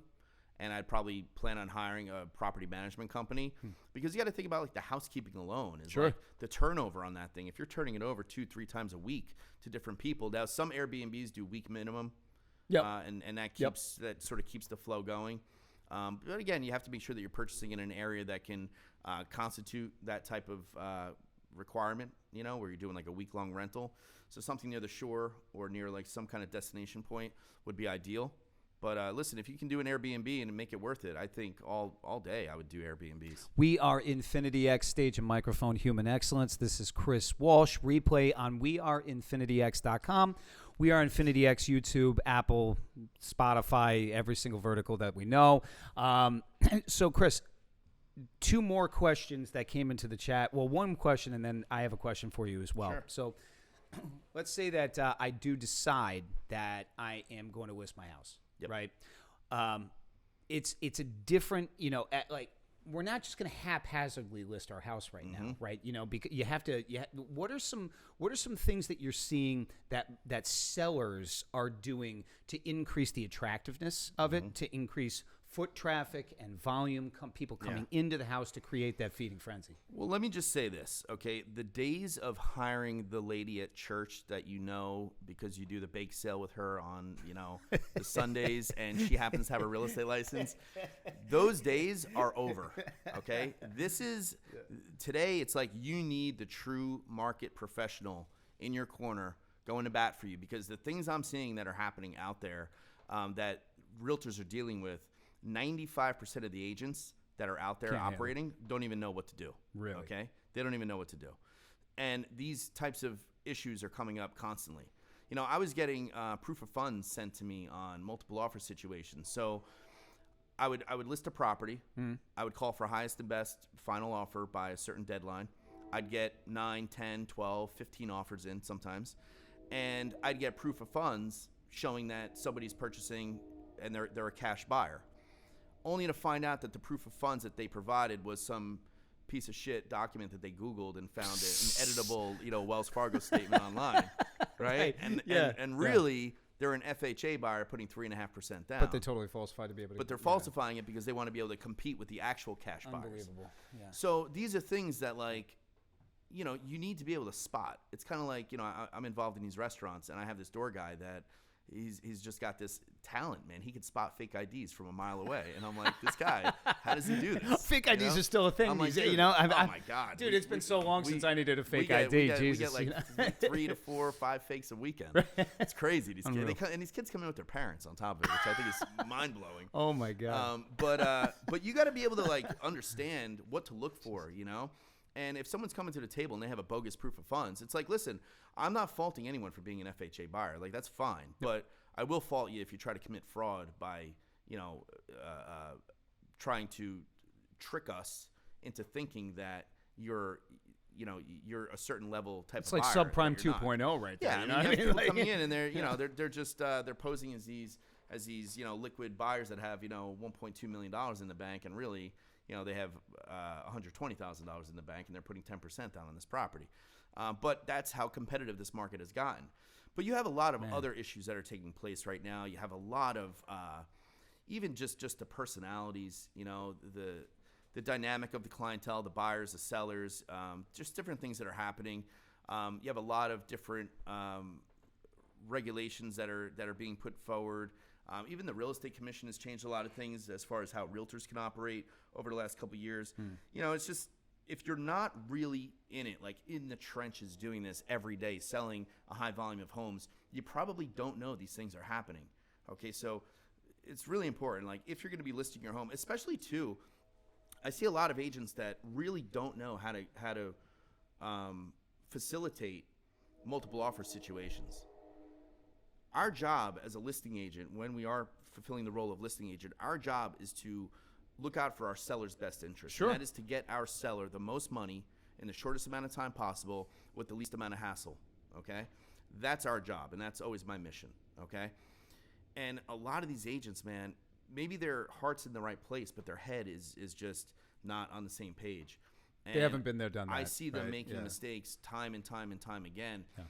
And I'd probably plan on hiring a property management company because you got to think about like the housekeeping alone is like the turnover on that thing. If you're turning it over 2-3 times a week to different people, now some Airbnbs do week minimum, and that sort of keeps the flow going. But again, you have to make sure that you're purchasing in an area that can constitute that type of requirement. Where you're doing like a week-long rental. So something near the shore or near like some kind of destination point would be ideal. But listen, if you can do an Airbnb and make it worth it, I think all day I would do Airbnbs. We are Infinity X Stage and Microphone Human Excellence. This is Chris Walsh. Replay on weareinfinityx.com. We are Infinity X YouTube, Apple, Spotify, every single vertical that we know. So, Chris, 2 more questions that came into the chat. Well, one question, and then I have a question for you as well. Sure. So, let's say that I do decide that I am going to list my house. Yep. Right. It's a different, we're not just going to haphazardly list our house right now, right? Because you have to. What are some things that you're seeing that sellers are doing to increase the attractiveness of it, to increase foot traffic and volume, people coming into the house to create that feeding frenzy. Well, let me just say this, okay? The days of hiring the lady at church that you know because you do the bake sale with her on, the Sundays and she happens to have a real estate license, those days are over, okay? Today it's like you need the true market professional in your corner going to bat for you, because the things I'm seeing that are happening out there that realtors are dealing with, 95% of the agents that are out there operating don't even know what to do. Really? Okay? They don't even know what to do. And these types of issues are coming up constantly. I was getting proof of funds sent to me on multiple offer situations. So I would list a property. I would call for highest and best final offer by a certain deadline. I'd get 9, 10, 12, 15 offers in sometimes. And I'd get proof of funds showing that somebody's purchasing and they're a cash buyer, only to find out that the proof of funds that they provided was some piece of shit document that they Googled and found an editable, Wells Fargo statement online, right? And really, they're an FHA buyer putting 3.5% down. But they totally falsified to be able to. But they're falsifying it because they want to be able to compete with the actual cash buyers. Unbelievable. Yeah. So these are things that, you need to be able to spot. It's kind of like, I'm involved in these restaurants, and I have this door guy that he's just got this talent, man. He can spot fake IDs from a mile away, and I'm like, this guy, how does he do this? Fake IDs are still a thing. I'm like, oh my God, dude, it's been so long since I needed a fake ID. We Jesus, get 3 to 4 or 5 fakes a weekend. It's crazy. These kids, and these kids come in with their parents on top of it, which I think is mind blowing. Oh my God. But you got to be able to understand what to look for, And if someone's coming to the table and they have a bogus proof of funds, it's like, listen, I'm not faulting anyone for being an FHA buyer. That's fine. But I will fault you if you try to commit fraud by, trying to trick us into thinking that you're a certain level type of buyer. It's like subprime 2.0 right there. Yeah, you have people coming in and they're they're just they're posing as these liquid buyers that have $1.2 million in the bank, and really they have $120,000 in the bank, and they're putting 10% down on this property. But that's how competitive this market has gotten. But you have a lot of other issues that are taking place right now. You have a lot of even just the personalities, the dynamic of the clientele, the buyers, the sellers, just different things that are happening. You have a lot of different regulations that are being put forward. Even the real estate commission has changed a lot of things as far as how realtors can operate over the last couple of years. It's just, if you're not really in it, in the trenches doing this every day, selling a high volume of homes, you probably don't know these things are happening. Okay, so it's really important. If you're going to be listing your home, especially too, I see a lot of agents that really don't know how to facilitate multiple offer situations. Our job as a listing agent, when we are fulfilling the role of listing agent, our job is to look out for our seller's best interest. Sure. And that is to get our seller the most money in the shortest amount of time possible with the least amount of hassle, okay? That's our job, and that's always my mission, okay? And a lot of these agents, man, maybe their heart's in the right place, but their head is just not on the same page. And they haven't been there, done that. I see them making mistakes time and time and time again. Yeah.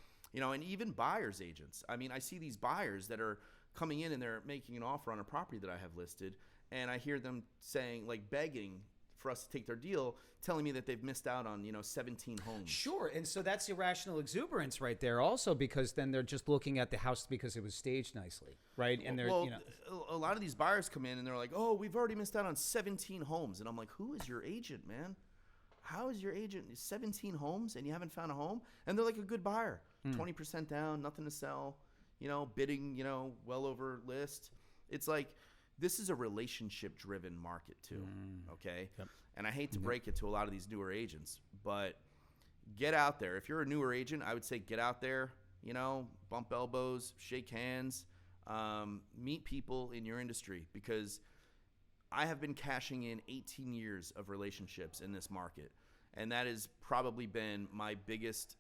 And even buyers agents. I mean, I see these buyers that are coming in and they're making an offer on a property that I have listed, and I hear them saying, begging for us to take their deal, telling me that they've missed out on, 17 homes. Sure, and so that's irrational exuberance right there also, because then they're just looking at the house because it was staged nicely, right? And they're, a lot of these buyers come in and they're like, oh, we've already missed out on 17 homes. And I'm like, who is your agent, man? How is your agent 17 homes and you haven't found a home? And they're like a good buyer, 20% down, nothing to sell, bidding, well over list. It's like, this is a relationship-driven market too, okay? Yep. And I hate to break it to a lot of these newer agents, but get out there. If you're a newer agent, I would say get out there, bump elbows, shake hands, meet people in your industry, because I have been cashing in 18 years of relationships in this market, and that has probably been my biggest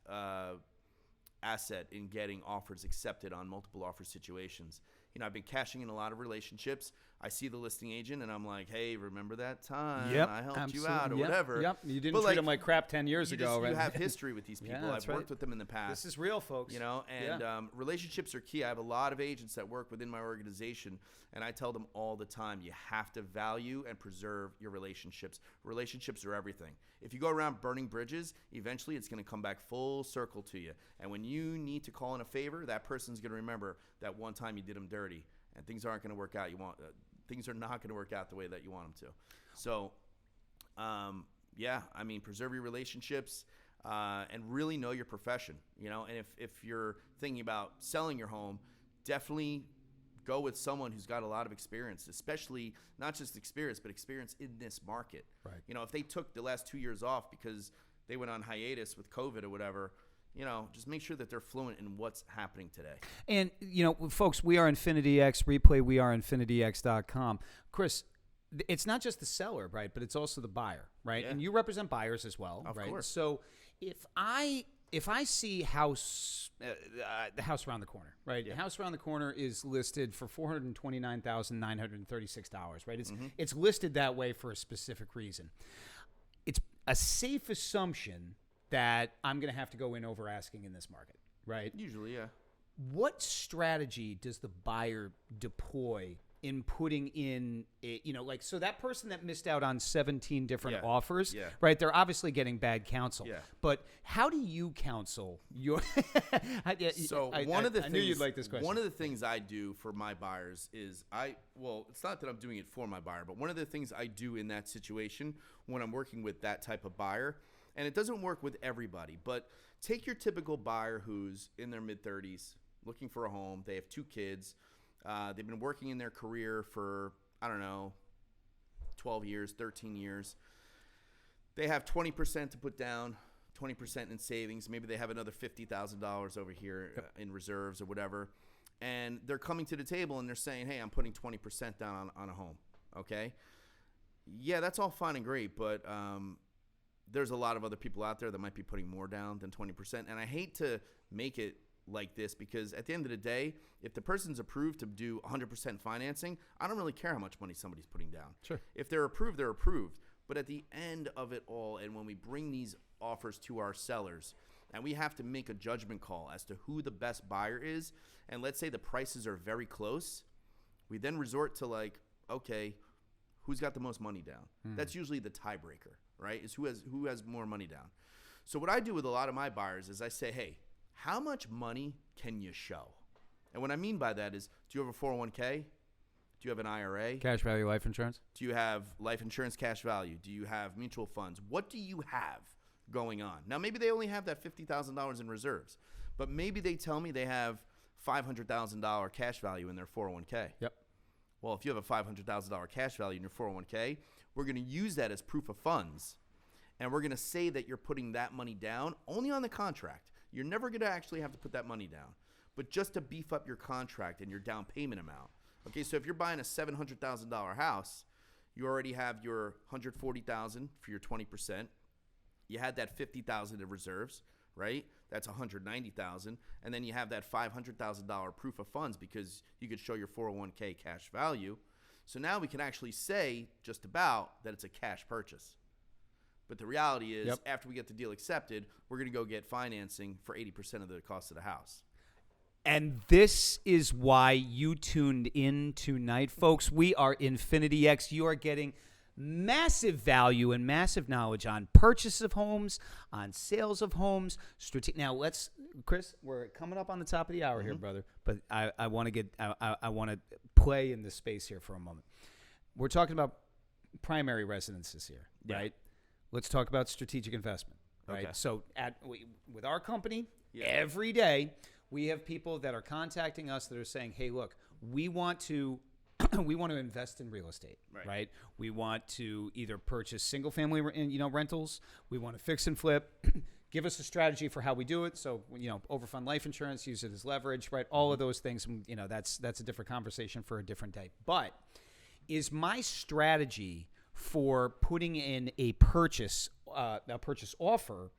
asset in getting offers accepted on multiple offer situations. I've been cashing in a lot of relationships. I see the listing agent and I'm like, hey, remember that time Yep, I helped absolutely. you out or Yep, whatever. Yep, you didn't But, treat them like crap 10 years ago. You Right? have history with these people. Yeah, that's I've worked right. with them in the past. This is real, folks. You know, and relationships are key. I have a lot of agents that work within my organization, and I tell them all the time, you have to value and preserve your relationships. Relationships are everything. If you go around burning bridges, eventually it's going to come back full circle to you. And when you need to call in a favor, that person's going to remember that one time you did them dirty, and things aren't going to work out. Things are not going to work out the way that you want them to. So, preserve your relationships and really know your profession. You know, and if you're thinking about selling your home, definitely go with someone who's got a lot of experience, especially not just experience, but experience in this market. Right. You know, if they took the last 2 years off because they went on hiatus with COVID or whatever, you know, just make sure that they're fluent in what's happening today. And, you know, folks, we are Infinity X, replay, we are infinityx.com. Chris, it's not just the seller, right, but it's also the buyer, right? Yeah. And you represent buyers as well, Of right? course. So if I see the house around the corner, right? Yeah. The house around the corner is listed for $429,936, right? It's listed that way for a specific reason. It's a safe assumption that I'm going to have to go in over asking in this market, right? Usually, yeah. What strategy does the buyer deploy in putting in, so that person that missed out on 17 different offers, right? They're obviously getting bad counsel. Yeah. But how do you counsel your? One of the things, I knew you'd like this question. One of the things I do for my buyers is it's not that I'm doing it for my buyer, but one of the things I do in that situation when I'm working with that type of buyer, and it doesn't work with everybody, but take your typical buyer who's in their mid-30s, looking for a home. They have 2 kids. They've been working in their career for, 12 years, 13 years. They have 20% to put down, 20% in savings. Maybe they have another $50,000 over here in reserves or whatever. And they're coming to the table and they're saying, hey, I'm putting 20% down on a home. Okay? Yeah, that's all fine and great, but there's a lot of other people out there that might be putting more down than 20%. And I hate to make it like this because at the end of the day, if the person's approved to do 100% financing, I don't really care how much money somebody's putting down. Sure. If they're approved, they're approved. But at the end of it all, and when we bring these offers to our sellers, and we have to make a judgment call as to who the best buyer is, and let's say the prices are very close, we then resort to okay, who's got the most money down? That's usually the tiebreaker, right? Is who has more money down. So what I do with a lot of my buyers is I say, hey, how much money can you show? And what I mean by that is, do you have a 401k? Do you have an IRA? Cash value life insurance? Do you have life insurance cash value? Do you have mutual funds? What do you have going on? Now, maybe they only have that $50,000 in reserves, but maybe they tell me they have $500,000 cash value in their 401k. Yep. Well, if you have a $500,000 cash value in your 401k, we're going to use that as proof of funds, and we're going to say that you're putting that money down only on the contract. You're never going to actually have to put that money down, but just to beef up your contract and your down payment amount. Okay, so if you're buying a $700,000 house, you already have your $140,000 for your 20%. You had that $50,000 in reserves, right? That's $190,000, and then you have that $500,000 proof of funds because you could show your 401k cash value. So now we can actually say just about that it's a cash purchase. But the reality is, after we get the deal accepted, we're going to go get financing for 80% of the cost of the house. And this is why you tuned in tonight, folks. We are Infinity X. You are getting massive value and massive knowledge on purchase of homes, on sales of homes. Now, Chris, we're coming up on the top of the hour here, brother. But I want to play in the space here for a moment. We're talking about primary residences here, right? Let's talk about strategic investment, right? Okay. So with our company, every day we have people that are contacting us that are saying, hey, look, we want to invest in real estate, right? We want to either purchase single-family rentals. We want to fix and flip. Give us a strategy for how we do it. So, overfund life insurance, use it as leverage, right? All of those things, that's a different conversation for a different day. But is my strategy for putting in a purchase offer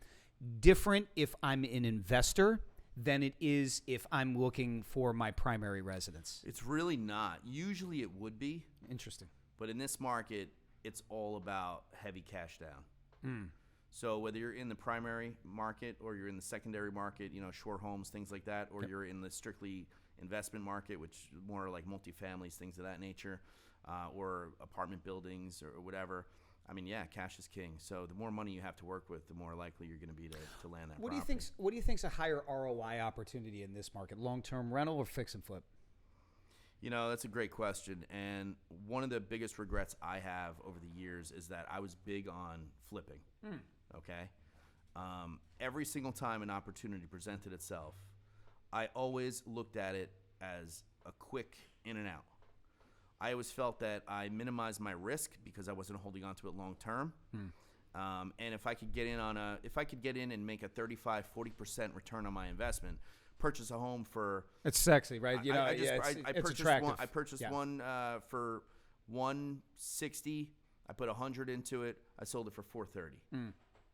different if I'm an investor than it is if I'm looking for my primary residence? It's really not. Usually it would be. Interesting. But in this market, it's all about heavy cash down. So whether you're in the primary market or you're in the secondary market, short homes, things like that, or you're in the strictly investment market, which is more like multifamilies, things of that nature, or apartment buildings or whatever. I mean, yeah, cash is king. So the more money you have to work with, the more likely you're going to be to land that What property. do you think's a higher ROI opportunity in this market? Long-term rental or fix and flip? That's a great question. And one of the biggest regrets I have over the years is that I was big on flipping. Okay? Every single time an opportunity presented itself, I always looked at it as a quick in and out. I always felt that I minimized my risk because I wasn't holding on to it long term. And if I could get in and make a 35-40% return on my investment, purchase a home for it's sexy, right? it's attractive. I purchased one for $160. I put $100 into it. I sold it for $430.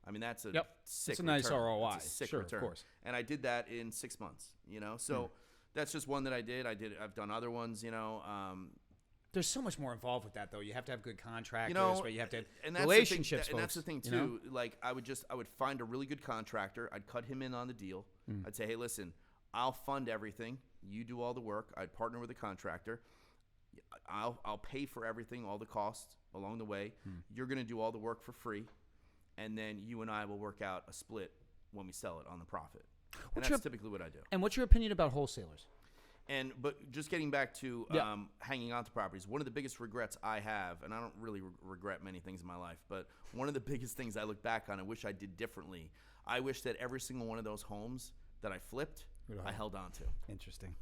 I mean, that's a sick It's a nice return. ROI. It's a sick Sure, return. of course. And I did that in 6 months. So that's just one that I did. I've done other ones. There's so much more involved with that, though. You have to have good contractors, right? You have to have and relationships, and that's the thing too. Like I would find a really good contractor. I'd cut him in on the deal. I'd say, hey, listen, I'll fund everything. You do all the work. I'd partner with a contractor. I'll pay for everything, all the costs along the way. You're going to do all the work for free, and then you and I will work out a split when we sell it on the profit. And that's typically what I do. And what's your opinion about wholesalers? But just getting back to hanging on to properties, one of the biggest regrets I have, and I don't really regret many things in my life, but one of the biggest things I look back on and wish I did differently, I wish that every single one of those homes that I flipped, I held on to. Interesting.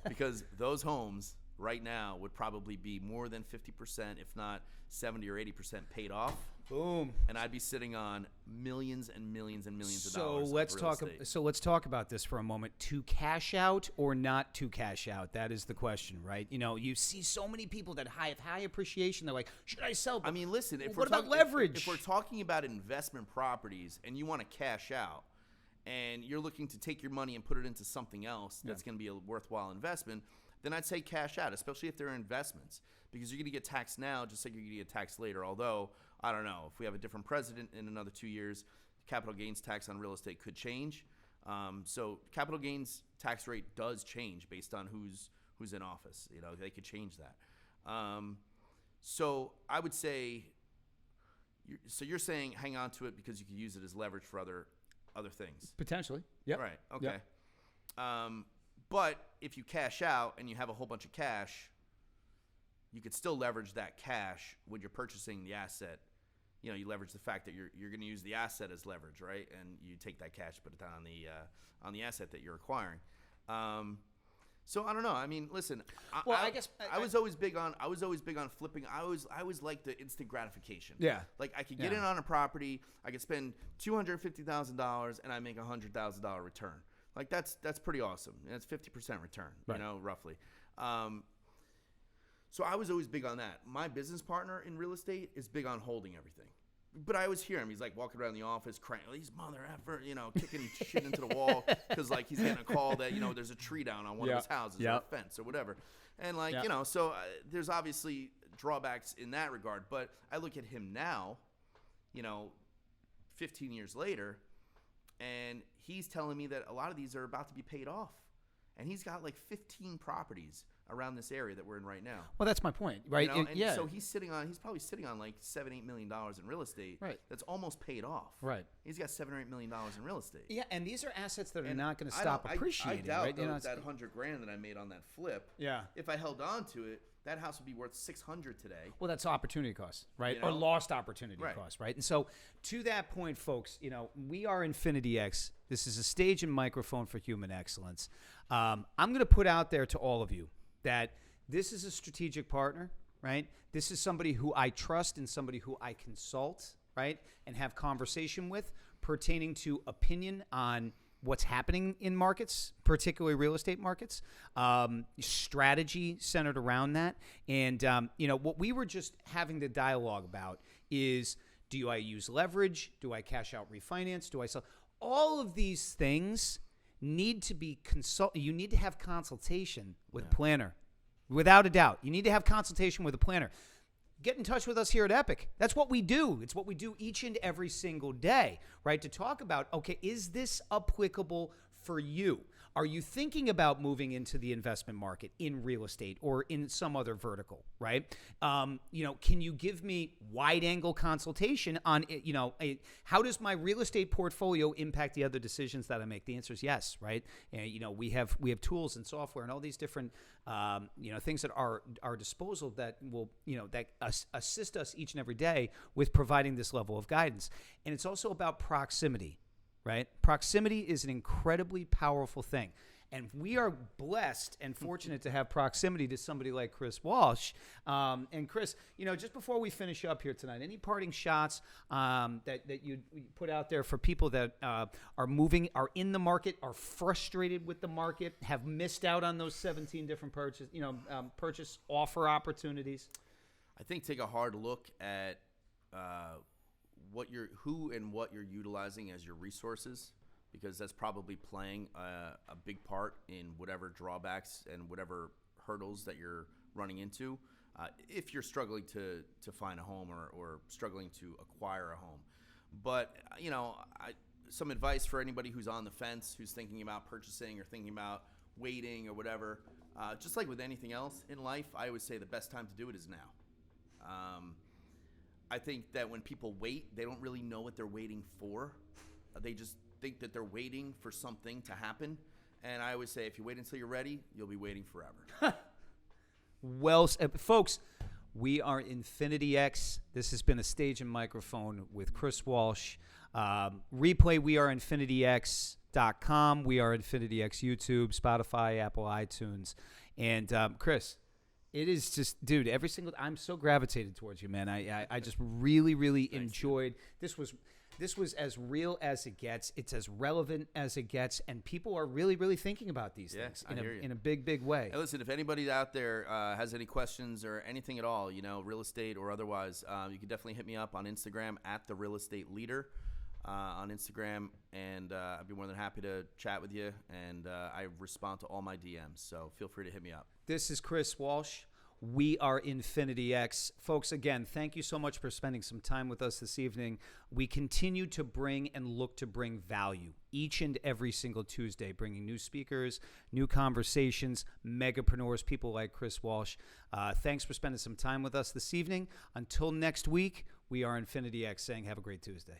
Because those homes right now would probably be more than 50%, if not 70 or 80% paid off. Boom. And I'd be sitting on millions and millions and millions of dollars. So let's talk about this for a moment. To cash out or not to cash out? That is the question, right? You see so many people that have high appreciation. They're like, should I sell? I mean, listen. What about leverage? If we're talking about investment properties and you want to cash out, and you're looking to take your money and put it into something else that's going to be a worthwhile investment, then I'd say cash out, especially if they're investments, because you're going to get taxed now just like you're going to get taxed later. Although, I don't know, if we have a different president in another 2 years, capital gains tax on real estate could change. So capital gains tax rate does change based on who's in office. They could change that. So I would say, you're saying hang on to it because you could use it as leverage for other things. Potentially. Yeah. Right. Okay. Yep. But if you cash out and you have a whole bunch of cash, you could still leverage that cash when you're purchasing the asset. You leverage the fact that you're going to use the asset as leverage, right? And you take that cash, put it on the asset that you're acquiring. So I don't know. I mean, listen. I was always big on flipping. I always liked the instant gratification. Yeah. Like I could get in on a property, I could spend $250,000 and I make $100,000 return. Like that's pretty awesome. That's 50% return, right. Roughly. So I was always big on that. My business partner in real estate is big on holding everything. But I always hear him. He's like walking around the office crying, these mother effer, kicking shit into the wall because like he's getting a call that, there's a tree down on one of his houses or a fence or whatever. And like, so there's obviously drawbacks in that regard. But I look at him now, 15 years later, and he's telling me that a lot of these are about to be paid off. And he's got like 15 properties around this area that we're in right now. Well, that's my point, right? So he's probably sitting on like $7-8 million in real estate. Right. That's almost paid off. Right. He's got $7 or $8 million in real estate. Yeah, and these are assets that are not going to stop appreciating. I doubt right? that $100,000 that I made on that flip. Yeah. If I held on to it, that house would be worth $600 today. Well, that's opportunity cost, right? Or lost opportunity cost, right? And so, to that point, folks, we are Infinity X. This is a stage and microphone for human excellence. I'm going to put out there to all of you that this is a strategic partner, right? This is somebody who I trust and somebody who I consult, right, and have conversation with pertaining to opinion on what's happening in markets, particularly real estate markets, strategy centered around that. And, what we were just having the dialogue about is, do I use leverage? Do I cash out refinance? Do I sell? All of these things need to be you need to have consultation with a planner. Without a doubt. You need to have consultation with a planner. Get in touch with us here at Epic. That's what we do. It's what we do each and every single day, right? To talk about, okay, is this applicable for you? Are you thinking about moving into the investment market in real estate or in some other vertical, right? Can you give me wide angle consultation on, how does my real estate portfolio impact the other decisions that I make? The answer is yes, right? And, we have tools and software and all these different, things that are our disposal that will, assist us each and every day with providing this level of guidance. And it's also about proximity. Right? Proximity is an incredibly powerful thing. And we are blessed and fortunate to have proximity to somebody like Chris Walsh. And Chris, just before we finish up here tonight, any parting shots that you put out there for people that are in the market, are frustrated with the market, have missed out on those 17 different purchase offer opportunities? I think take a hard look at what you're utilizing as your resources, because that's probably playing a big part in whatever drawbacks and whatever hurdles that you're running into if you're struggling to find a home or struggling to acquire a home. But some advice for anybody who's on the fence, who's thinking about purchasing or thinking about waiting or whatever, just like with anything else in life, I always say the best time to do it is now. I think that when people wait, they don't really know what they're waiting for. They just think that they're waiting for something to happen. And I always say, if you wait until you're ready, you'll be waiting forever. Well, folks, we are Infinity X. This has been a Stage and Microphone with Chris Walsh. Replay, we are infinityx.com. We are Infinity X YouTube, Spotify, Apple, iTunes. And Chris, it is just, dude, I'm so gravitated towards you, man. I just really, really enjoyed. This was as real as it gets. It's as relevant as it gets. And people are really, really thinking about these things in a big, big way. Hey, listen, if anybody out there has any questions or anything at all, real estate or otherwise, you can definitely hit me up on Instagram at The Real Estate Leader on Instagram. And I'd be more than happy to chat with you. And I respond to all my DMs. So feel free to hit me up. This is Chris Walsh. We are Infinity X. Folks, again, thank you so much for spending some time with us this evening. We continue to bring and look to bring value each and every single Tuesday, bringing new speakers, new conversations, megapreneurs, people like Chris Walsh. Thanks for spending some time with us this evening. Until next week, we are Infinity X saying have a great Tuesday.